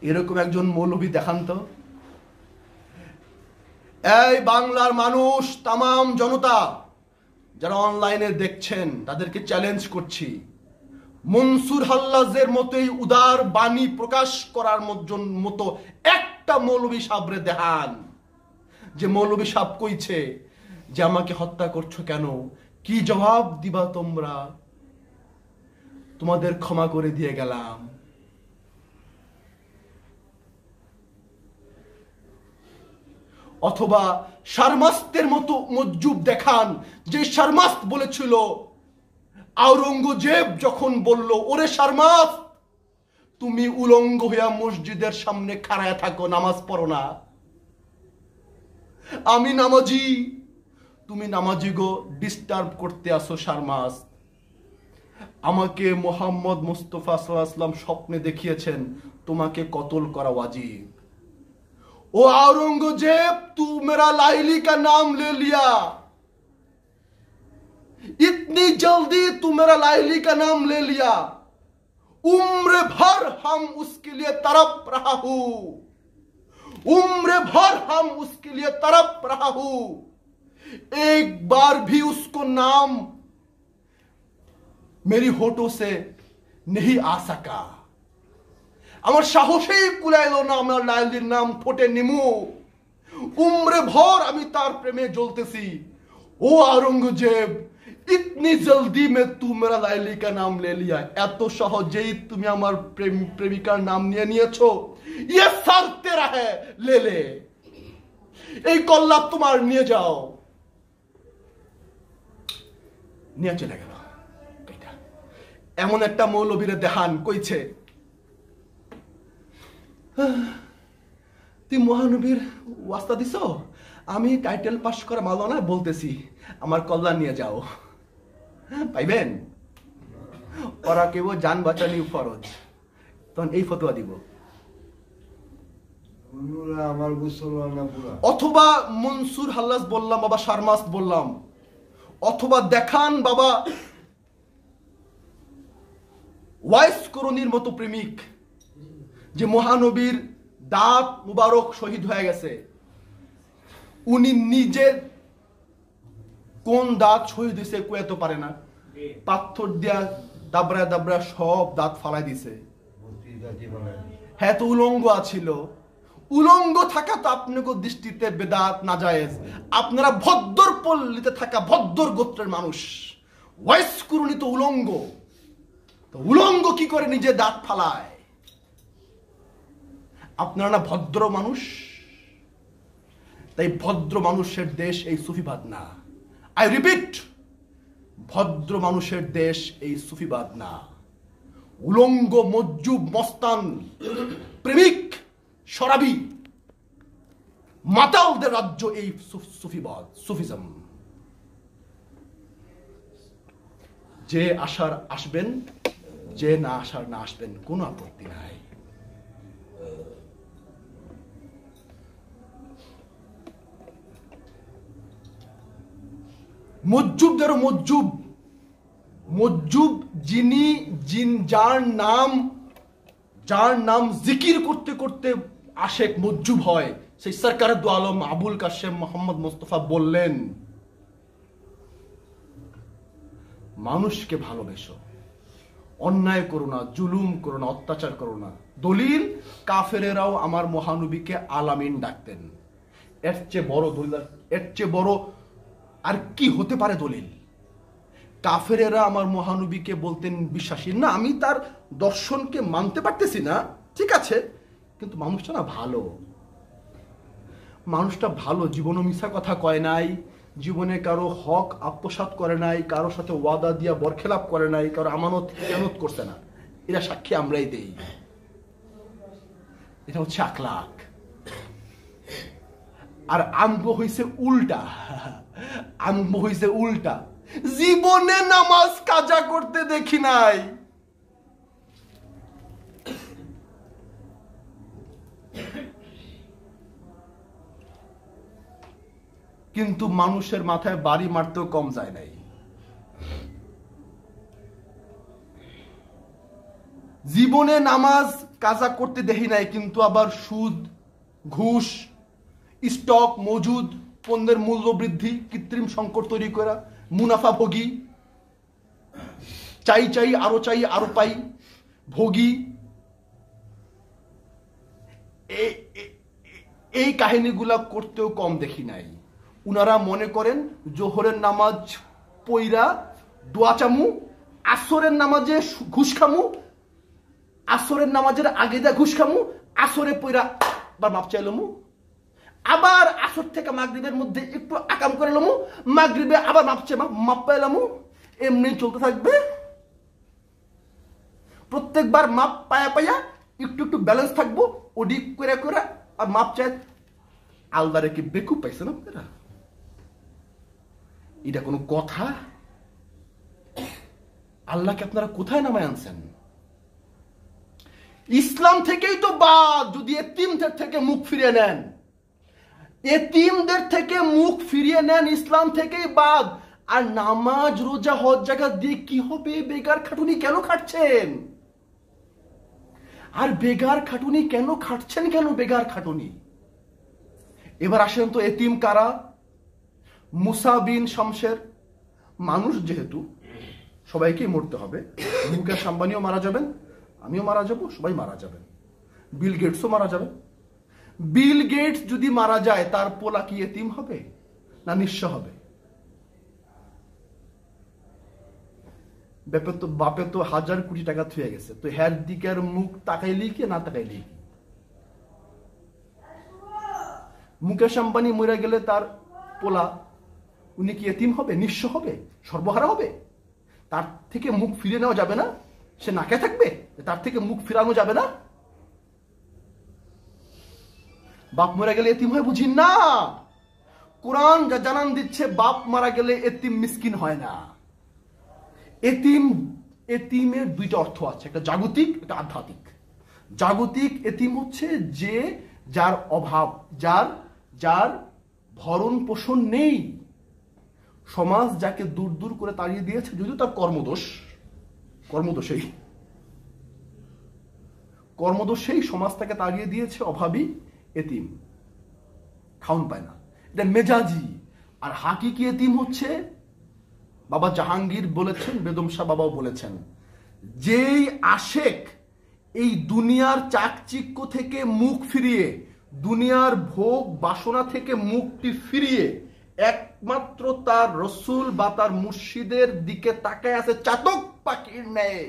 এরকম একজন মৌলবী দেখান তো। এই বাংলার মানুষ, তামাম জনতা যারা অনলাইনে দেখছেন, তাদেরকে চ্যালেঞ্জ করছি, মনসুর হাল্লাজের মতোই উদার বাণী প্রকাশ করার মতো একটা মৌলবী সাবরে দেখান, যে মৌলবী সাব কইছে যে আমাকে হত্যা করছো কেন? কি জবাব দিবা তোমরা? তোমাদের ক্ষমা করে দিয়ে গেলাম। অথবা শারমাস্তের মতো মজ্জুব দেখান, যে শারমাস্ত বলেছিল, আওরঙ্গজেব যখন বলল, ওরে শারমাস্ত, তুমি উলঙ্গ হইয়া মসজিদের সামনে খাড়ায় থাকো, নামাজ পড়ো না। আমি নামাজি, তুমি নামাজি গো, ডিস্টার্ব করতে আসো শারমাস্ত। আমাকে মোহাম্মদ মুস্তাফা সাল্লাল্লাহু আলাইহি ওয়াসাল্লাম স্বপ্নে দেখিয়েছেন তোমাকে কতল করা ওয়াজিব। ओ औरंगजेब, तू मेरा लाइली का नाम ले लिया, इतनी जल्दी तू मेरा लाइली का नाम ले लिया, उम्र भर हम उसके लिए तड़प रहा हूं, उम्र भर हम उसके लिए तड़प रहा हूं, एक बार भी उसको नाम मेरी होठों से नहीं आ सका। আমার সাহসেই কুলাইলো না আমার লাইলির নাম ফোটে নিমু, উমরে ভর আমি তার প্রেমে জ্বলতেছি। ও আওরঙ্গজেব, ইতনি জলদি মে তু মেরা লাইলি কা নাম লে লিয়া, এত সহজেই তুমি আমার প্রেমিকার নাম নিয়ে নিয়েছো, ইয়ে সার তেরা হ্যায়, লে লে, এই কল্লাপ তোমার, নিয়ে যাও। নিয়ে চলে গেল। এমন একটা মৌলবীরে দেখান কইছে, তুই মহানবীর ওয়াস্তা দিছ, আমি টাইটেল পাস করা মাওলানা বলতেছি, আমার কল্যাণ নিয়ে যাও। পাইবেন? ওরা কেব জান বাঁচানি ফরজ, তখন এই ফতোয়া দিব। অথবা মনসুর হাল্লাজ বললাম, বাবা শারমাস্ত বললাম, অথবা দেখান বাবা ওয়াইস করণীর মতো প্রেমিক, যে মহানবীর দাঁত মুবারক শহীদ হয়ে গেছে, উনি নিজে কোন দাঁত শহীদ হয়েছে কুয়াতে পারে না, পাথর দিয়া দাবরা দাবরা সব দাঁত ফালাই দিছে। হ্যাঁ, তো উলঙ্গ আছিল, উলঙ্গ থাকা তো আপনাকে দৃষ্টিতে বেদাত নাজায়েজ। আপনারা ভদ্র পল্লীতে থাকা ভদ্র গোত্রের মানুষ, ওয়াইস করণী তো উলঙ্গ, তো উলঙ্গ কি করে নিজে দাঁত ফালায়? আপনারা না ভদ্র মানুষ? তাই ভদ্র মানুষের দেশ এই সুফিবাদ না। আই রিপিট, ভদ্র মানুষের দেশ এই সুফিবাদ না। উলঙ্গ মজ্জুব মস্তান প্রেমিক শরাবি মাতালদের রাজ্য এই সুফিবাদ, সুফিজম। যে আসার আসবেন, যে না আসার না আসবেন, কোনো আপত্তি নাই। মজ্জুবদেরও মজ্জুব, মজ্জুব যিনি যার নাম জিকির করতে করতে আশেক মজ্জুব হয়, সেই সরকারের দু আলম আবুল কাশেম মোহাম্মদ মোস্তফা বললেন, মানুষকে ভালোবেসো, অন্যায় করো না, জুলুম করো না, অত্যাচার করো না। দলিল, কাফেরেরাও আমার মহানবীকে আলামিন ডাকতেন। এর চেয়ে বড় দলিল, এর চেয়ে বড় আর কি হতে পারে দলিল? কাফেরেরা আমার মহানবীকে বলতেন বিশ্বাসী। না, আমি তার দর্শনকে মানতে পারতেছি না, ঠিক আছে, কিন্তু মানুষটা না ভালো, মানুষটা ভালো, জীবনে মিথ্যা কথা কয় নাই, জীবনে কারো হক আত্মসাৎ করে নাই, কারো সাথে ওয়াদা দিয়া বরখেলাপ করে নাই, কারো আমানত খেয়ানত করছে না। এরা সাক্ষী আমরাই দেই। এটা হচ্ছে আখলাক। আর আনবো হইছে উল্টা, আনবো হইছে উল্টা। জীবনে নামাজ কাজা করতে দেখি নাই, কিন্তু মানুষের মাথায় বাড়ি মারতেও কম যায় নাই। জীবনে নামাজ কাজা করতে দেখি নাই, কিন্তু আবার সুদ, ঘুষ, স্টক মজুদ, পণ্যের মূল্য বৃদ্ধি, কৃত্রিম সংকট তৈরি করা, মুনাফা ভোগী, চাই চাই আরো পাই ভোগী, এই কাহিনীগুলা করতেও কম দেখি নাই। উনারা মনে করেন জোহরের নামাজ পইরা দোয়া চামু, আসরের নামাজে ঘুষ খামু, আসরের নামাজের আগে দেয়া ঘুষ খামু, আসরে পইরা আবার মাপ চাইলমু, আবার আসর থেকে মাগরিবের মধ্যে একটু আকাম করে লমু, মাগরিবে আবার মাপ পাইলামু, এমনি চলতে থাকবে। প্রত্যেকবার মাপ পায়া পায়া একটু একটু ব্যালেন্স থাকবো, ওডিক করে করে আর মাপ চাই। আলদারে কি বেকুব পাইছেন আপনারা? এটা কোনো কথা? আল্লাহকে আপনারা কোথায় নামায় আনছেন? ইসলাম থেকেই তো বাদ। যদি এতিমদের থেকে মুখ ফিরিয়ে নেন, এতিমদের থেকে মুখ ফিরিয়ে নেন, ইসলাম থেকেই বাদ। আর নামাজ রোজা হজ জাকাত দিয়ে কি হবে? বেকার খাটুনি কেন খাটছেন? আর বেকার খাটুনি কেন খাটছেন? কেন বেকার খাটুনি? এবার আসেন তো, এতিম কারা? মুসা বিন শামসের। মানুষ যেহেতু সবাইকেই মরতে হবে, মুকেশ আম্বানিও মারা যাবেন, আমিও মারা যাব, সবাই মারা যাবেন, বিল গেটসও মারা যাবেন। বিল গেটস যদি মারা যায়, তার পোলা কি এতিম হবে না নিঃস্ব হবে? বাপে তো 1000 কোটি টাকা থুয়ে গেছে, তো হ্যার দিকের মুখ তাকাইলি কি না তাকাইলি কি? মুকেশ আম্বানি মরে গেলে তার পোলা, উনি কি এতিম হবে, নিঃস্ব হবে, সর্বহারা হবে? তার থেকে মুখ ফিরে নেওয়া যাবে না? সে নাকে থাকবে? তার থেকে মুখ ফিরানো যাবে না? বাপ মারা গেলে এতিম হয় বুঝি না? কোরআন যা জানান দিচ্ছে, বাপ মারা গেলে এতিম মিসকিন হয় না। এতিমের দুইটা অর্থ আছে, একটা জাগতিক, একটা আধ্যাত্মিক। জাগতিক এতিম হচ্ছে যে যার অভাব, যার ভরণ পোষণ নেই, সমাজ যাকে দূর দূর করে তাড়িয়ে দিয়েছে, যদিও তার কর্মদোষেই সমাজ তাকে তাড়িয়ে দিয়েছে, অভাবী এতিম, খাউন পায় না, এটা মেজাজি। আর হাকিকি এতিম হচ্ছে, বাবা জাহাঙ্গীর বলেছেন, বেদম শাহ বাবাও বলেছেন, যেই আশেক এই দুনিয়ার চাকচিক্য থেকে মুখ ফিরিয়ে, দুনিয়ার ভোগ বাসনা থেকে মুক্তি ফিরিয়ে একমাত্র তার রসুল বা তার মুর্শিদের দিকে তাকায় আছে চাতক পাখির ন্যায়,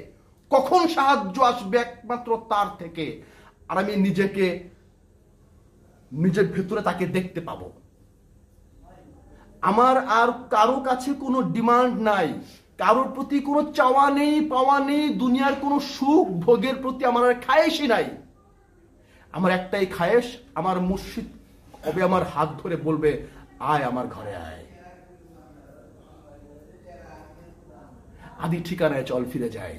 কখন সাহায্য আসবে একমাত্র তার থেকে, আর আমি নিজের ভেতরে তাকে দেখতে পাবো। আমার আর কারো কাছে কোনো ডিমান্ড নাই, কারোর প্রতি কোনো চাওয়া নেই, পাওয়া নেই, দুনিয়ার কোনো সুখ ভোগের প্রতি আমার আর খায়েশই নাই। আমার একটাই খায়েশ, আমার মুর্শিদ কবে আমার হাত ধরে বলবে, আয় আমার ঘরে আয়, আদি ঠিকানায় চল ফিরে যাই,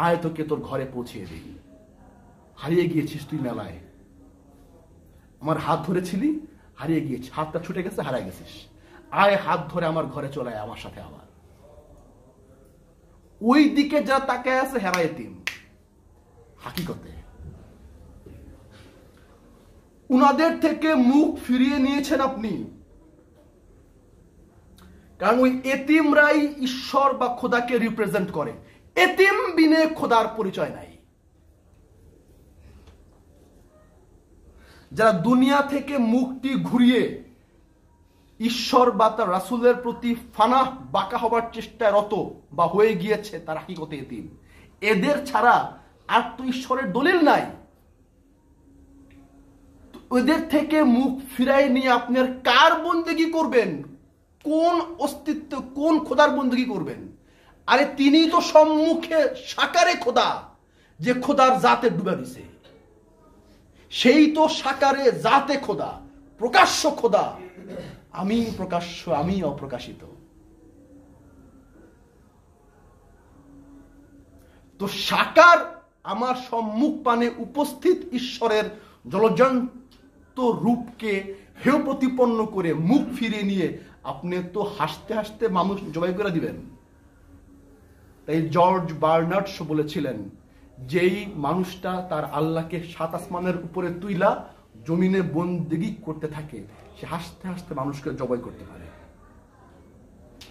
আয় তোকে তোর ঘরে পৌঁছিয়ে দিই। হারিয়ে গিয়েছিস তুই মেলায়, আমার হাত ধরেছিলি, হারিয়ে গিয়েছিস, হাতটা ছুটে গেছে, হারিয়ে গেছিস, আয় হাত ধরে আমার ঘরে চলে আয় আমার সাথে আবার। ওই দিকে যা তাকায় আছে হেরা এতিম হাকিকতে। উনাদের থেকে মুখ ফিরিয়ে নিয়েছেন আপনি। কারণ ওই এতিমরাই ঈশ্বর বা খোদাকে রিপ্রেজেন্ট করে। এতিম বিনে খোদার পরিচয় নাই। যারা দুনিয়া থেকে মুখটি ঘুরিয়ে ঈশ্বর বা তার রাসূলের প্রতি ফানাহ বাঁকা হবার চেষ্টায় রত বা হয়ে গিয়েছে, তার হাকিকতে এতিম। এদের ছাড়া আর তো ঈশ্বরের দলিল নাই। ওদের থেকে মুখ ফিরাই নিয়ে আপনার কার বন্দেগী করবেন? কোন অস্তিত্ব, কোন খোদার বন্দেগী করবেন? আরে তিনি তো সম্মুখে সাকারে খোদা, যে খোদার জাতে ডুবে দিছে। সেই তো সাকারে জাতে খোদা, প্রকাশ্য খোদা। আমি প্রকাশ্য, আমি অপ্রকাশিত। তো সাকার আমার সম্মুখ পানে উপস্থিত ঈশ্বরের জলজন্ত রূপকে হেয় প্রতিপন্ন করে মুখ ফিরিয়ে নিয়ে আপনি তো হাসতে হাসতে মানুষ জবাই করে দিবেন। তাই জর্জ বার্নার্ড শো বলেছিলেন, যেই মানুষটা তার আল্লাহকে সাত আসমানের উপরে তুইলা জমিনে বন্দেগী করতে থাকে, সে হাসতে হাসতে মানুষকে জবাই করতে পারে।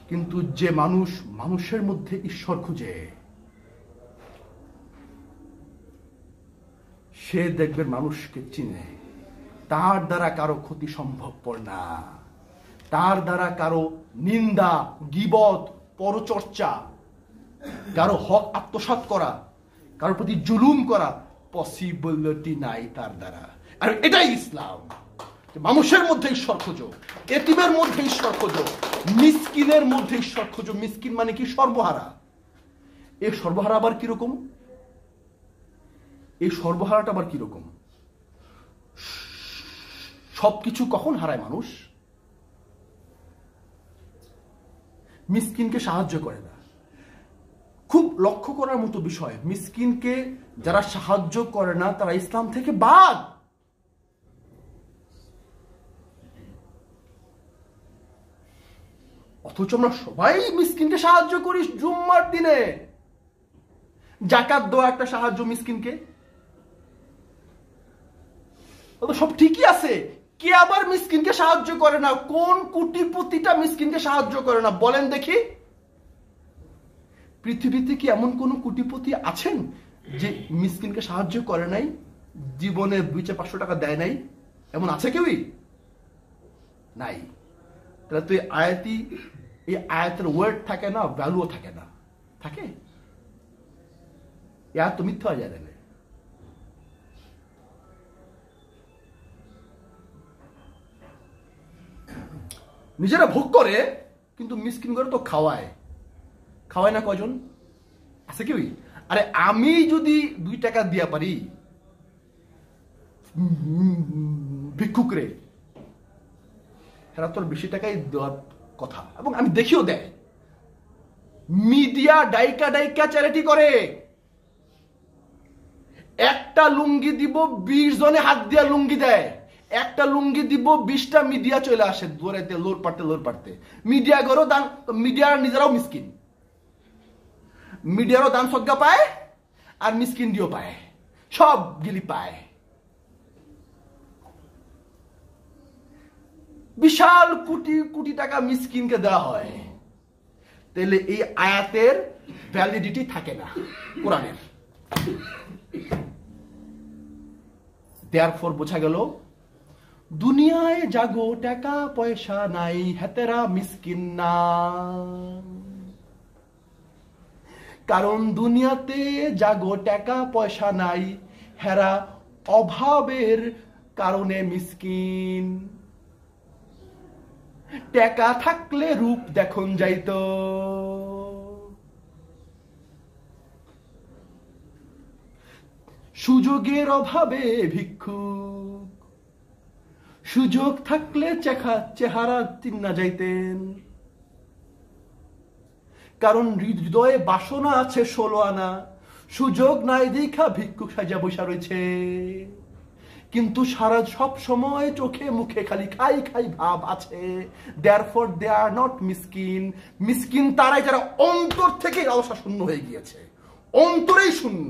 কিন্তু যে মানুষ মানুষের মধ্যে ঈশ্বর খুঁজে, সে দেখবেন মানুষকে চিনে। তার দ্বারা কারো ক্ষতি সম্ভবপর না। তার দ্বারা কারো নিন্দা, গীবত, পরচর্চা, কারো হক আত্মসাৎ করা, কারোর প্রতি জুলুম করা পসিবিলিটি নাই তার দ্বারা। আর এটাই ইসলাম। মানুষের মধ্যে ঈশ্বর খোঁজো, এতিমের মধ্যে ঈশ্বর খোঁজো, মিসকিনের মধ্যে ঈশ্বর খোঁজো। মিসকিন মানে কি? সর্বহারা। এই সর্বহারা আবার কিরকম? এই সর্বহারাটা আবার কিরকম? সবকিছু কখন হারায় মানুষ? মিসকিনকে সাহায্য করে না। খুব লক্ষ্য করার মতো বিষয়, মিসকিনকে যারা সাহায্য করে না তারা ইসলাম থেকে বাদ। অথচ আমরা সবাই মিসকিনকে সাহায্য করি। জুম্মার দিনে জাকাত দেওয়া একটা সাহায্য মিসকিনকে, সব ঠিকই আছে। কে আবার মিসকিনকে সাহায্য করে না? কোন কোটিপতিটা মিসকিনকে সাহায্য করে না? বলেন দেখি। পৃথিবীতে কি এমন কোন কোটিপতি আছেন যে মিসকিনকে সাহায্য করে নাই, জীবনে 200-500 টাকা দেয় নাই? এমন আছে কেউই? নাই। তাহলে তো এই আয়াতের ওয়ার্ড থাকে না, ভ্যালুও থাকে না। থাকে? এই আয়াত তো মিথ্যা হয়ে যায়। নিজেরা ভোগ করে কিন্তু মিসকিন করে তো খাওয়ায়। খাওয়ায় না কয়জন? আছে কেউই? আরে আমি যদি 2 টাকা দিয়া পারি ভিক্ষুকরে, এরা তোর বেশি টাকাই দেওয়ার কথা। এবং আমি দেখিও দেয়, মিডিয়া ডাইকা ডাইকা চ্যারিটি করে। একটা লুঙ্গি দিব, 20 জনে হাত দিয়া লুঙ্গি দেয়। একটা লুঙ্গি দিব, 20টা মিডিয়া চলে আসে দৌড়াইতে, লোর পাড়তে। মিডিয়া গরো দান, মিডিয়ার নিজেরাও মিসকিন। মিডিয়ারও দান সজ্ঞা পায় আর মিসকিন দিও পায়, সব গিলি পায়। বিশাল কোটি কোটি টাকা মিসকিনকে দেওয়া হয়। তাহলে এই আয়াতের ভ্যালিডিটি থাকে না কোরআনের। দেয়ারফর বোঝা গেল, দুনিয়ায় জাগো টাকা পয়সা নাই, হেতেরা মিসকিন না। কারণ দুনিয়াতে জাগো টাকা পয়সা নাই, হেরা অভাবের কারণে মিসকিন। টাকা থাকলে রূপ দেখুন যাইতো, সুযোগের অভাবে ভিক্ষুক। সুযোগ থাকলে চেহারা চিন্না যাইতেন। কারণ হৃদয়ে বাসনা আছে 16 আনা, সুযোগ নাই দেখা ভিক্ষুক সাজা বসা রয়েছে। কিন্তু সারা সব সময় চোখে মুখে খালি খাই খাই ভাব আছে। দেয়ারফর দে আর নট মিসকিন। মিসকিন তারাই যারা অন্তর থেকে লালসা শূন্য হয়ে গিয়েছে। অন্তরেই শূন্য,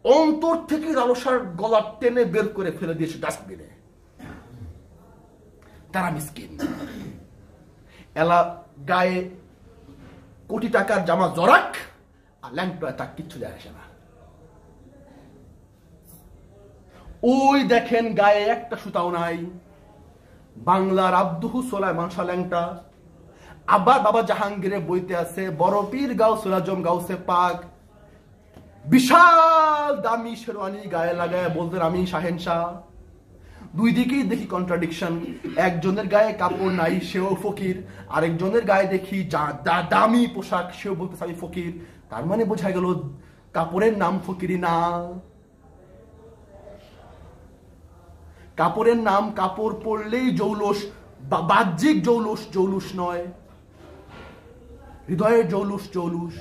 অন্তর থেকে লালসার গলা টেনে বের করে ফেলে দিয়েছে ডাস্টবিনে। তারা মিসকিন। এলা গায়ে কোটি টাকার জামা জরাক আর ল্যাংটোয় তার কিচ্ছু যায় আসে না। ওই দেখেন গায়ে একটা সুতাও নাই, বাংলার আব্দুহু সোলাইমান শাহ ল্যাংটা। আবার বাবা জাহাঙ্গীরের বইতে আছে বড় পীর গাউসুল আজম গাউসে পাক বিশাল দামি শেরওয়ানি গায়ে লাগায় বলতেন আমি শাহেনশাহ। দুই দিকেই দেখি কন্ট্রাডিকশন, একজনের গায়ে কাপড় নাই সেও ফকির, আরেকজনের গায়ে দেখি দামি পোশাক সেও বলতেছে আমি ফকির। তার মানে বোঝা গেল কাপড়ের নাম ফকিরি না, কাপড়ের নাম কাপড় পরলেই জৌলুস, বাহ্যিক জৌলুস জৌলুস নয়, হৃদয়ের জৌলুস জৌলুস।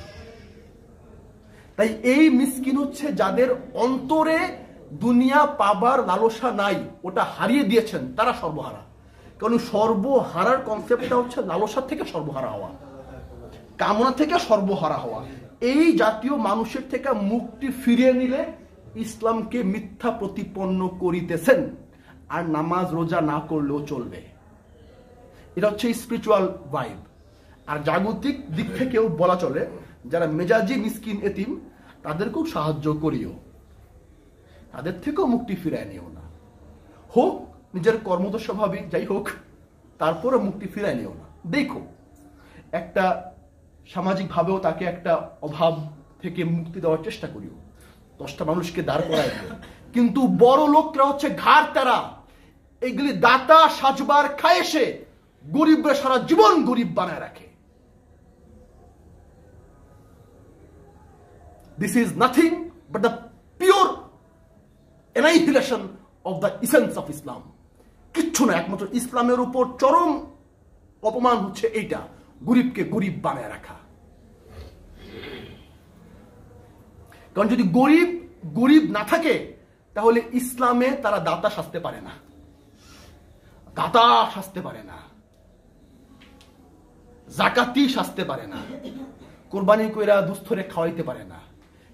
তাই এই মিসকিন হচ্ছে যাদের অন্তরে দুনিয়া পাবার লালসা নাই, ওটা হারিয়ে দিয়েছেন, তারা সর্বহারা। কারণ সর্বহারার কনসেপ্টটা হচ্ছে লালসা থেকে সর্বহারা হওয়া, কামনা থেকে সর্বহারা হওয়া। এই জাতীয় মানুষের থেকে মুক্তি ফিরিয়ে নিলে ইসলামকে মিথ্যা প্রতিপন্ন করিতেছেন, আর নামাজ রোজা না করলেও চলবে। এটা হচ্ছে স্পিরিচুয়াল ভাইব। আর জাগতিক দিক থেকেও বলা চলে যারা মেজাজি মিসকিন এতিম তাদেরকেও সাহায্য করিও, তাদের থেকেও মুক্তি ফিরায় নিও না। হোক নিজের কর্ম তো স্বাভাবিক, যাই হোক তারপরে মুক্তি ফিরায় নিও না। দেখো একটা সামাজিকভাবেও তাকে একটা অভাব থেকে মুক্তি দেওয়ার চেষ্টা করিও, 10টা মানুষকে দাঁড় করায় দিও। কিন্তু বড় লোকরা হচ্ছে ঘাড় তারা, এগুলি দাতা সাজবার খায়েসে গরিবরা সারা জীবন গরিব বানায় রাখে। This is nothing but the pure annihilation of the essence of Islam. কিচ্ছু না, একমাত্র ইসলামের উপর চরম অপমান হচ্ছে এইটা, গরিবকে গরিব বানায় রাখা। কারণ যদি গরিব গরিব না থাকে তাহলে ইসলামে তারা দাতা সাজতে পারে না, দাতা সাজতে পারে না, জাকাতি সাজতে পারে না, কোরবানি কইরা দুস্থরে খাওয়াইতে পারে না।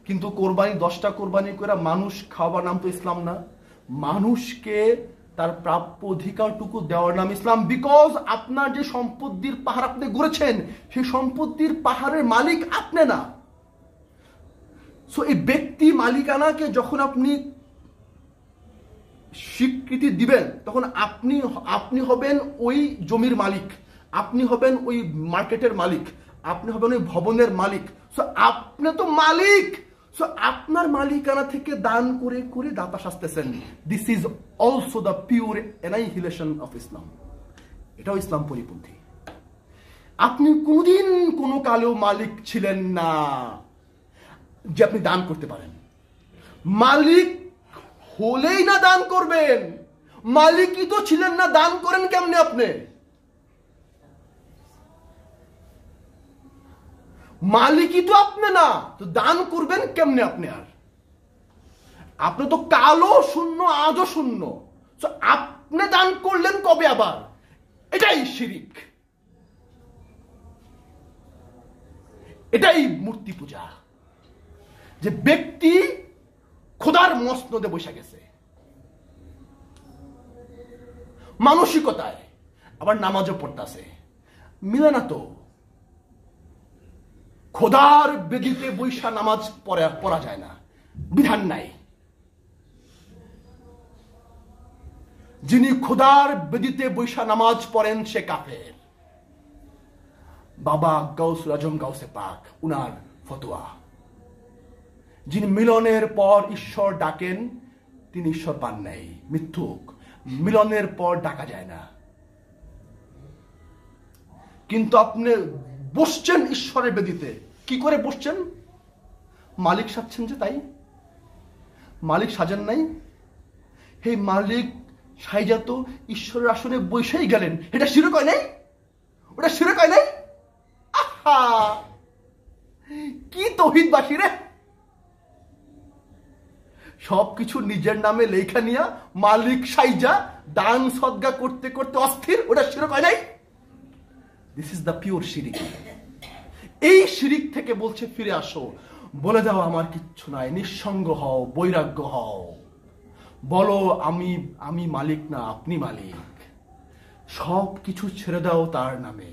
কিন্তু কোরবানি 10টা কোরবানি কইরা মানুষ খাওয়াবার নাম তো ইসলাম না, মানুষকে তার প্রাপ্য অধিকারটুকু দেওয়ার নাম ইসলাম। বিকজ আপনার যে সম্পত্তির পাহাড় আপনি গড়েছেন সেই সম্পত্তির পাহাড়ের মালিক আপনি না। সো এই ব্যক্তি মালিকানাকে যখন আপনি স্বীকৃতি দিবেন তখন আপনি হবেন ওই জমির মালিক, আপনি হবেন ওই মার্কেটের মালিক, আপনি হবেন ওই ভবনের মালিক। সো আপনি তো মালিক, সো আপনার মালিকানা থেকে দান করে করে দাতা সাজতেছেন। This is also the pure annihilation of Islam. এটাও ইসলাম পরিপন্থী। আপনি কোনদিন কোনো কালেও মালিক ছিলেন না যে আপনি দান করতে পারেন। মালিক হলেই না দান করবেন, মালিকই তো ছিলেন না, দান করেন কেমনে আপনি? মালিকই তো আপনি না, তো দান করবেন কেমনে আপনি? আর আপনি তো কালো শূন্য আজও শূন্য, আপনি দান করলেন কবে আবার? এটাই শিরিক, এটাই মূর্তি পূজা। যে ব্যক্তি খোদার মসনদে বসে গেছে মানসিকতায়, আবার নামাজও পড়তেছে, মিলে না তো। খোদার বেদিতে বৈশা নামাজ পড়া যায় না, বিধান নাই। যিনি খোদার বেদিতে বৈশা নামাজ পড়েন সে কাফের। বাবা গাউসুল আজম গাউসে পাক উনার ফতোয়া। যিনি মিলনের পর ঈশ্বর ডাকেন তিনি ঈশ্বর পান নাই, মিথ্যুক। মিলনের পর ডাকা যায় না। কিন্তু আপনি বসছেন ঈশ্বরের বেদিতে, কি করে বসছেন? মালিক সাজছেন যে, তাই মালিক সাজেন নাই। হে মালিক সাইজাত ঈশ্বরের আসনে বসেই গেলেন, এটা শিরক হয় নাই? ওটা শিরক হয় নাই? আহা, কি তৌহিদবাসী রে! সবকিছু নিজের নামে লেখা নিয়া মালিক সাইজা দান সদগা করতে করতে অস্থির, ওটা শিরক হয় নাই? দিস ইজ দ্য পিওর শিরিক। এই শিরিক থেকে বলছে ফিরে আসো, বলে দাও আমার কিচ্ছু নাই, নিঃসঙ্গ হও, বৈরাগ্য হও, বলো আমি মালিক না, আপনি মালিক। সব কিছু ছেড়ে দাও তার নামে,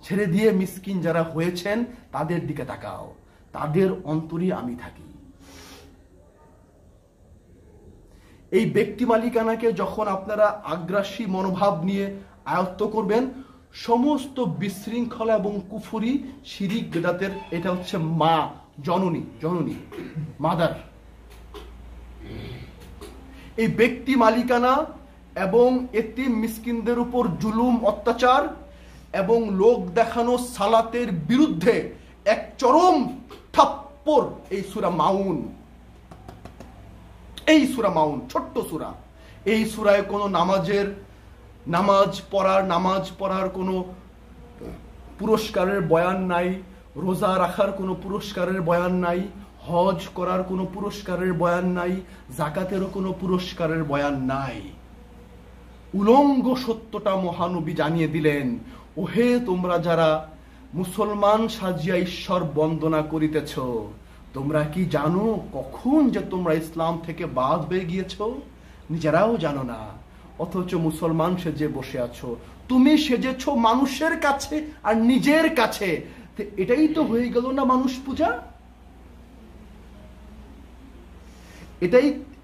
ছেড়ে দিয়ে মিসকিন যারা হয়েছেন তাদের দিকে তাকাও, তাদের অন্তরে আমি থাকি। এই ব্যক্তি মালিকানাকে যখন আপনারা আগ্রাসী মনোভাব নিয়ে আয়ত্ত করবেন, সমস্ত বিশৃঙ্খলা এবং কুফরি, শিরিক, বেদাতের, এটা হচ্ছে মা, জননী, মাদার। এই ব্যক্তি মালিকানা এবং এতিম মিসকিনদের উপর জুলুম, অত্যাচার এবং লোক দেখানো সালাতের বিরুদ্ধে এক চরম থাপ্পড় এই সূরা মাউন। এই সূরা মাউন ছোট্ট সূরা, এই সূরায় কোনো নামাজ পড়ার কোনো পুরস্কারের বয়ান নাই, রোজা রাখার কোনো পুরস্কারের বয়ান নাই, হজ করার কোনো পুরস্কারের বয়ান নাই, যাকাতেরও কোনো পুরস্কারের বয়ান নাই। উলঙ্গ সত্যটা মহানবী জানিয়ে দিলেন, ওহে তোমরা যারা মুসলমান সাজিয়া ঈশ্বর বন্দনা করিতেছ, তোমরা কি জানো কখন যে তোমরা ইসলাম থেকে বাদ হয়ে গিয়েছ? নিজেরাও জানো না, অথচ মুসলমান সেজে বসে আছো। তুমি সেজেছ মানুষের কাছে আর নিজের কাছে। এটাই তো হয়ে গেল না মানুষ পূজা?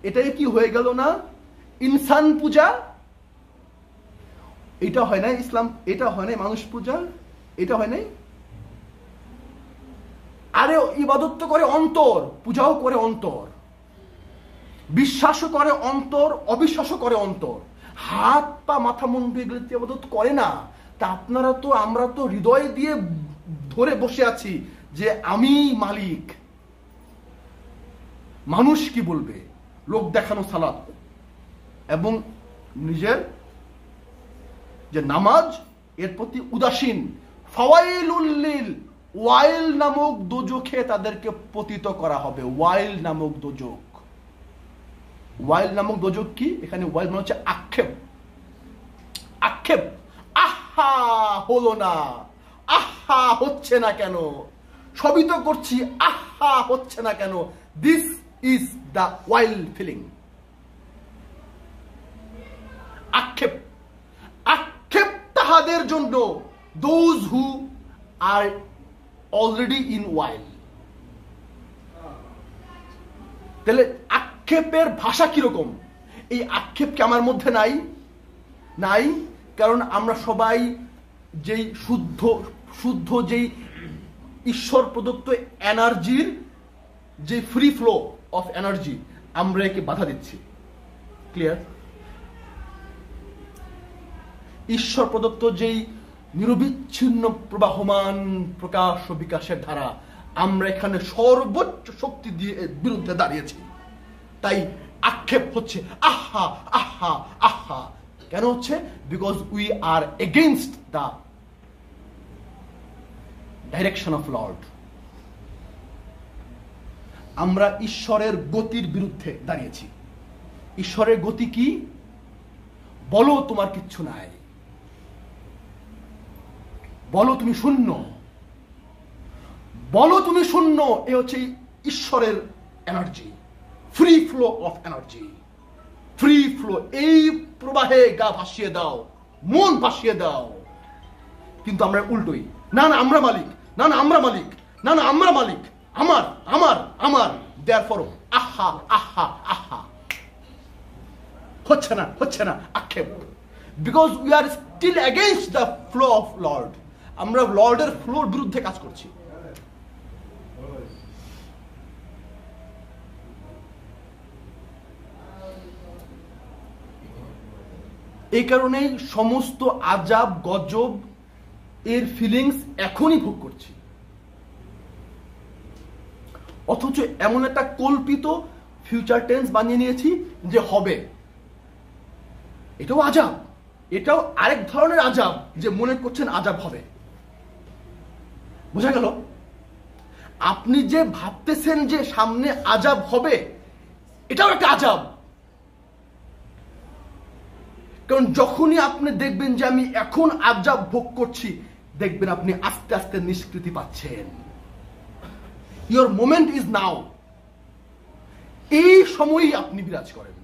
এটাই কি হয়ে গেল না ইনসান পূজা? এটা হয় না ইসলাম, এটা হয় না মানুষ পূজা, এটা হয় নাই। আরে ইবাদত তো করে অন্তর, পূজাও করে অন্তর, বিশ্বাসও করে অন্তর, অবিশ্বাসও করে অন্তর। হাত পা মাথা মুন্ডু এগুলো ইবাদত করে না। তা আমরা তো হৃদয় দিয়ে ধরে বসে আছি যে আমি মালিক। মানুষ কি বলবে? লোক দেখানো সালাত এবং নিজের যে নামাজ, এর প্রতি উদাসীন। ফাওয়াইলুল লিল ওয়াইল নামক দোজখে তাদেরকে পতিত করা হবে। ওয়াইল নামক দোজখ। ওয়াইল নামক দোজখ কি? এখানে ওয়াইল মানে হচ্ছে আক্ষেপ। আহা হলো না, আহা হচ্ছে না কেন, সবই তো করছি, আহা হচ্ছে না কেন। This is the while feeling. আক্ষেপ তাহাদের জন্য, those who are already in while। তাহলে আক্ষেপের ভাষা কিরকম? এই আক্ষেপ কি আমার মধ্যে নাই? কারণ আমরা সবাই যেই শুদ্ধ যেই ঈশ্বর প্রদত্ত এনার্জির যে ফ্রি ফ্লো অফ এনার্জি, আমরা একে বাধা দিচ্ছি। ক্লিয়ার? ঈশ্বর প্রদত্ত যেই নিরবিচ্ছিন্ন প্রবাহমান প্রকাশ ও বিকাশের ধারা, আমরা এখানে সর্বোচ্চ শক্তি দিয়ে বিরুদ্ধে দাঁড়িয়েছি। তাই আক্ষেপ হচ্ছে আহা আহা আহা। কেন হচ্ছে? Because we R against the direction of lord. আমরা ঈশ্বরের গতির বিরুদ্ধে দাঁড়িয়েছি। ঈশ্বরের গতি কি? বলো তোমার কিচ্ছু নাই, বলো তুমি শূন্য, বলো তুমি শূন্য। এ হচ্ছে ঈশ্বরের energy, free flow of energy. Free flow, এই প্রবাহে গা ভাসিয়ে দাও, মন ভাসিয়ে দাও। কিন্তু আমরা উল্টোই, না আমরা মালিক, না আমরা মালিক, না আমরা মালিক, আমার আমার আমার। দেয়ারফর আহা আহা আহা, হচ্ছে না আক্ষেপ। Because we are still against the flow of lord. আমরা লর্ডের ফ্লোর বিরুদ্ধে কাজ করছি। এই কারণেই সমস্ত আজাব গজব এর ফিলিংস এখনই ভোগ করছি। অথচ এমন একটা কল্পিত ফিউচার টেন্স বানিয়ে নিয়েছি যে হবে। এটাও আজাব, এটাও আরেক ধরনের আজাব, যে মনে করছেন আজাব হবে। বোঝা গেল? আপনি যে ভাবতেছেন যে সামনে আজাব হবে, এটাও একটা আজাব। কারণ যখনই আপনি দেখবেন যে আমি এখন আজাব ভোগ করছি, দেখবেন আপনি আস্তে আস্তে নিষ্কৃতি পাচ্ছেন। Your moment is now. এই সময়ই আপনি বিরাজ করেন।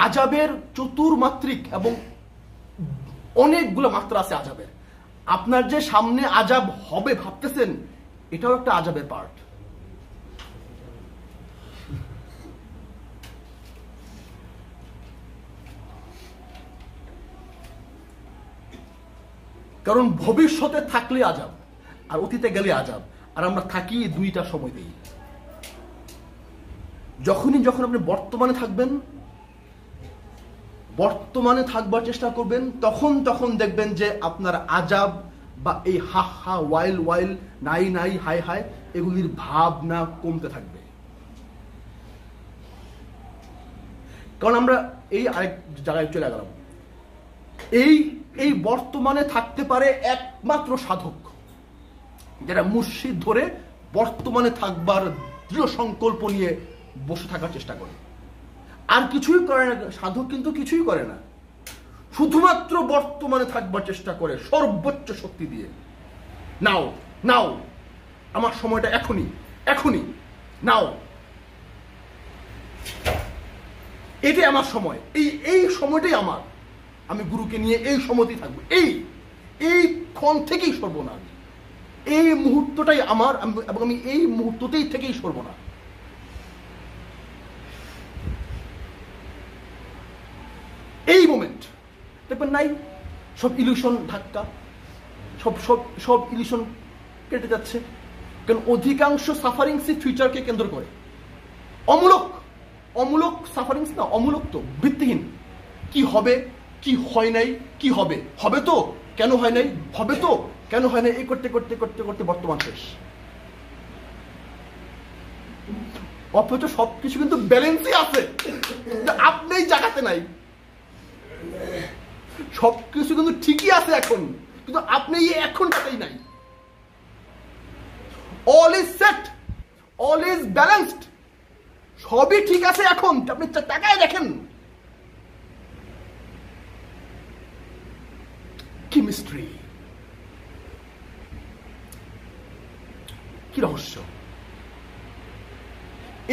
আযাবের চতুর্মাত্রিক এবং অনেকগুলো মাত্রা আছে আযাবের। আপনার যে সামনে আযাব হবে ভাবতেছেন, এটাও একটা আযাবের পার্ট। কারণ ভবিষ্যতে থাকলে আযাব, আর অতীতে গেলে আযাব, আর আমরা থাকি দুইটা সময়তেই। যখন আপনি বর্তমানে থাকবেন, বর্তমানে থাকবার চেষ্টা করবেন, তখন দেখবেন যে আপনার আযাব বা এই হা হা ওয়াইল ওয়াইল নাই নাই হাই হাই এগুলির ভাবনা কমতে থাকবে। কারণ আমরা এই আরেক জায়গায় চলে গেলাম। এই বর্তমানে থাকতে পারে একমাত্র সাধক, যারা মুর্শিদ ধরে বর্তমানে থাকবার দৃঢ় সংকল্প নিয়ে বসে থাকার চেষ্টা করে। আর কিছুই করে না সাধক, কিন্তু কিছুই করে না, শুধুমাত্র বর্তমানে থাকবার চেষ্টা করে সর্বোচ্চ শক্তি দিয়ে। নাও নাও, আমার সময়টা এখনই নাও, এটাই আমার সময়, এই সময়টাই আমার, আমি গুরুকে নিয়ে এই সময়তেই থাকবো, এই ক্ষণ থেকেই সরব না, এই মুহূর্তটাই আমার, এবং আমি এই মুহূর্ততেই থেকেই সরব না। এই মোমেন্ট দেখবেন নাই, সব ইলিউশন ধাক্কা, সব ইলিউশন কেটে যাচ্ছে। কারণ অধিকাংশ সাফারিংসই ফিউচারকে কেন্দ্র করে। অমূলক সাফারিংস না, অমূলক তো, ভিত্তিহীন। কি হবে, কি হয় নাই, কি হবে, হবে তো কেন হয় নাই, হবে তো কেন হয় নাই, এই করতে করতে করতে করতে বর্তমান শেষ। অথচ সবকিছু কিন্তু ব্যালেন্সই আছে, আপনি জায়গাতে নাই। সবকিছু কিন্তু ঠিকই আছে এখন, কিন্তু আপনি এখনটাতেই নাই। All is set, all is balanced, সবই ঠিক আছে এখন। আপনি তাকায় দেখেন কি মিস্ট্রি, কি রহস্য।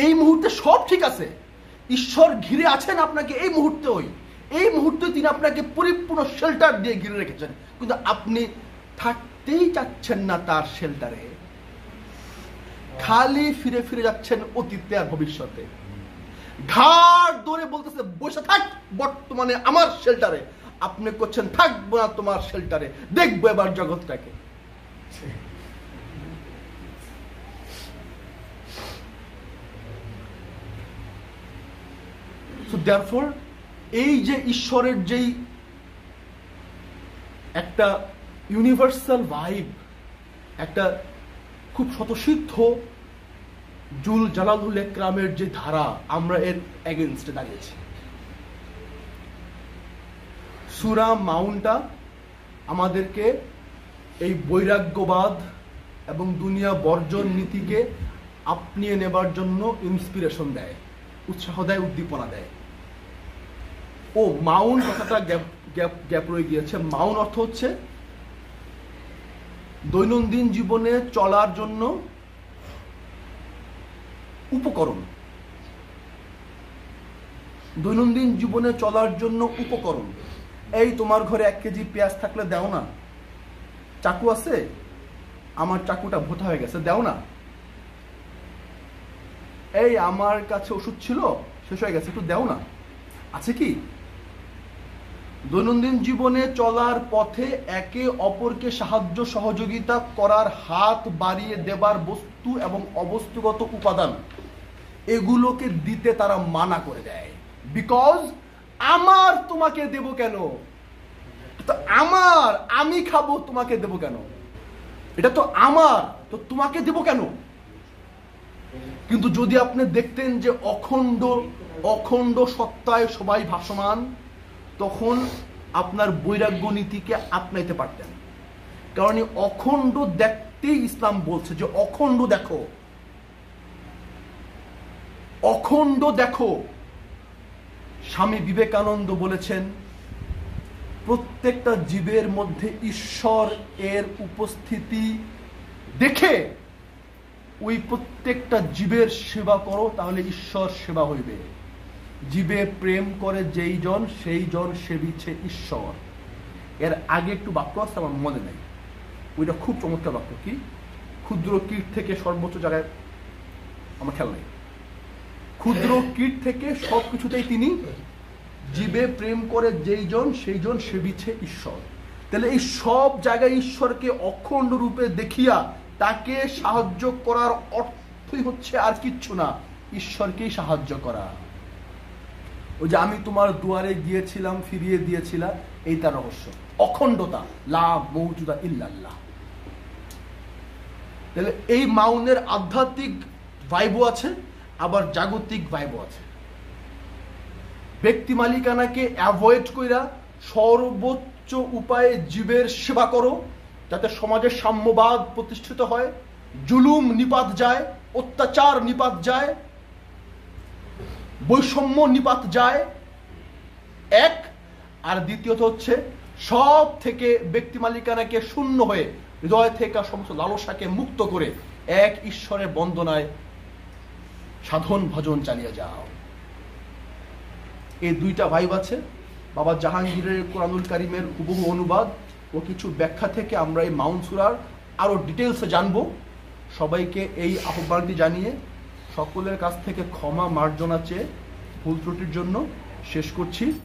এই মুহূর্তে সব ঠিক আছে, ঈশ্বর ঘিরে আছেন আপনাকে এই মুহূর্তে তিনি আপনাকে পরিপূর্ণ শেল্টার দিয়ে ঘিরে রেখেছেন, কিন্তু আপনি থাকতেই চাচ্ছেন না তার শেল্টারে। খালি ফিরে ফিরে যাচ্ছেন অতীতে আর ভবিষ্যতে। ঘাড় ধরে বলতেছে বসে থাক বর্তমানে আমার শেল্টারে, আপনি করছেন থাকবো না তোমার শেল্টারে, দেখবো এবার জগৎটাকে। So therefore, এই যে ঈশ্বরের যেই একটা ইউনিভার্সাল ভাইব, একটা খুব স্বতঃসিদ্ধ জুল জালালুল ইকরামের যে ধারা, আমরা এর এগেইনস্টে দাঁড়িয়েছি। সূরা মাউনটা আমাদেরকে এই বৈরাগ্যবাদ এবং দুনিয়া বর্জন নীতিকে আপনিয়ে নেবার জন্য ইন্সপিরেশন দেয়, উৎসাহ দেয়, উদ্দীপনা দেয়। ও মাউন কথাটা গ্যাপ রয়ে গিয়েছে। মাউন অর্থ হচ্ছে দৈনন্দিন জীবনে চলার জন্য উপকরণ, দৈনন্দিন জীবনে চলার জন্য উপকরণ। এই তোমার ঘরে 1 কেজি পেঁয়াজ থাকলে দাও না, চাকু আছে, আমার চাকুটা ভোতা হয়ে গেছে, দাও না। এই আমার কাছে ওষুধ ছিল শেষ হয়ে গেছে, একটু দাও না, আছে কি? দৈনন্দিন জীবনে চলার পথে একে অপরকে সাহায্য সহযোগিতা করার, হাত বাড়িয়ে দেবার বস্তু এবং অবস্তুগত উপাদান, এগুলোকে দিতে তারা মানা করে দেয়। বিকজ আমার তোমাকে দেব কেন, তো আমার, আমি খাবো তোমাকে দেব কেন, এটা তো আমার, তো তোমাকে দেব কেন? কিন্তু যদি আপনি দেখতেন যে অখণ্ড সত্তায় সবাই ভাসমান, তখন আপনার বৈরাগ্য নীতিকে আপনাইতে পারতেন। কারণ অখণ্ড দেখতেই ইসলাম বলছে যে অখণ্ড দেখো, অখণ্ড দেখো। স্বামী বিবেকানন্দ বলেছেন প্রত্যেকটা জীবের মধ্যে ঈশ্বর এর উপস্থিতি দেখে ওই প্রত্যেকটা জীবের সেবা করো, তাহলে ঈশ্বর সেবা হইবে। জীবে প্রেম করে যেই জন সেই জন সেবিছে ঈশ্বর। এর আগে একটু বাক্য আছে আমার মনে নেই, ওইটা খুব চমৎকার বাক্য। কি? ক্ষুদ্র কীট থেকে সর্বোচ্চ জায়গায়, আমার খেয়াল নেই, ক্ষুদ্র কীট থেকে সবকিছুতেই তিনি জীবে প্রেম করে যেই জন সেই জন সেবিছে ঈশ্বর। তাহলে এই সব জায়গায় ঈশ্বরকে অখণ্ড রূপে দেখিয়া তাকে সাহায্য করার অর্থই হচ্ছে আর কিচ্ছু না, ঈশ্বরকেই সাহায্য করা। ওই যে আমি তোমার দুয়ারে গিয়েছিলাম ফিরিয়ে দিয়েছিলাম, এই তার রহস্য, অখণ্ডতা, লা মওজুদা ইল্লাল্লাহ। তাহলে এই মাউনের আধ্যাত্মিক ভাইবও আছে, আবার জাগতিক ভাইবও আছে। ব্যক্তি মালিকানাকে অ্যাভয়েড কইরা সর্বোচ্চ উপায়ে জীবের সেবা করো, যাতে সমাজে সাম্যবাদ প্রতিষ্ঠিত হয়, জুলুম নিপাত যায়, অত্যাচার নিপাত যায়, বৈষম্য নিপাত যায়, এক। আর দ্বিতীয়ত হচ্ছে সব থেকে ব্যক্তি মালিকানাকে শূন্য হয়ে হৃদয় থেকে সমস্ত লালসাকে মুক্ত করে এক ঈশ্বরের বন্দনায় সাধন ভজন চালিয়ে যাও। এই দুইটা ভাইব আছে। বাবা জাহাঙ্গীরের কোরআনুল কারিমের হুবহু অনুবাদ ও কিছু ব্যাখ্যা থেকে আমরা এই মাউন্ট সূরার আরো ডিটেলসে জানবো। সবাইকে এই আহ্বানটি জানিয়ে সকলের কাছ থেকে ক্ষমা মার্জনা চেয়ে ভুল ত্রুটির জন্য শেষ করছি।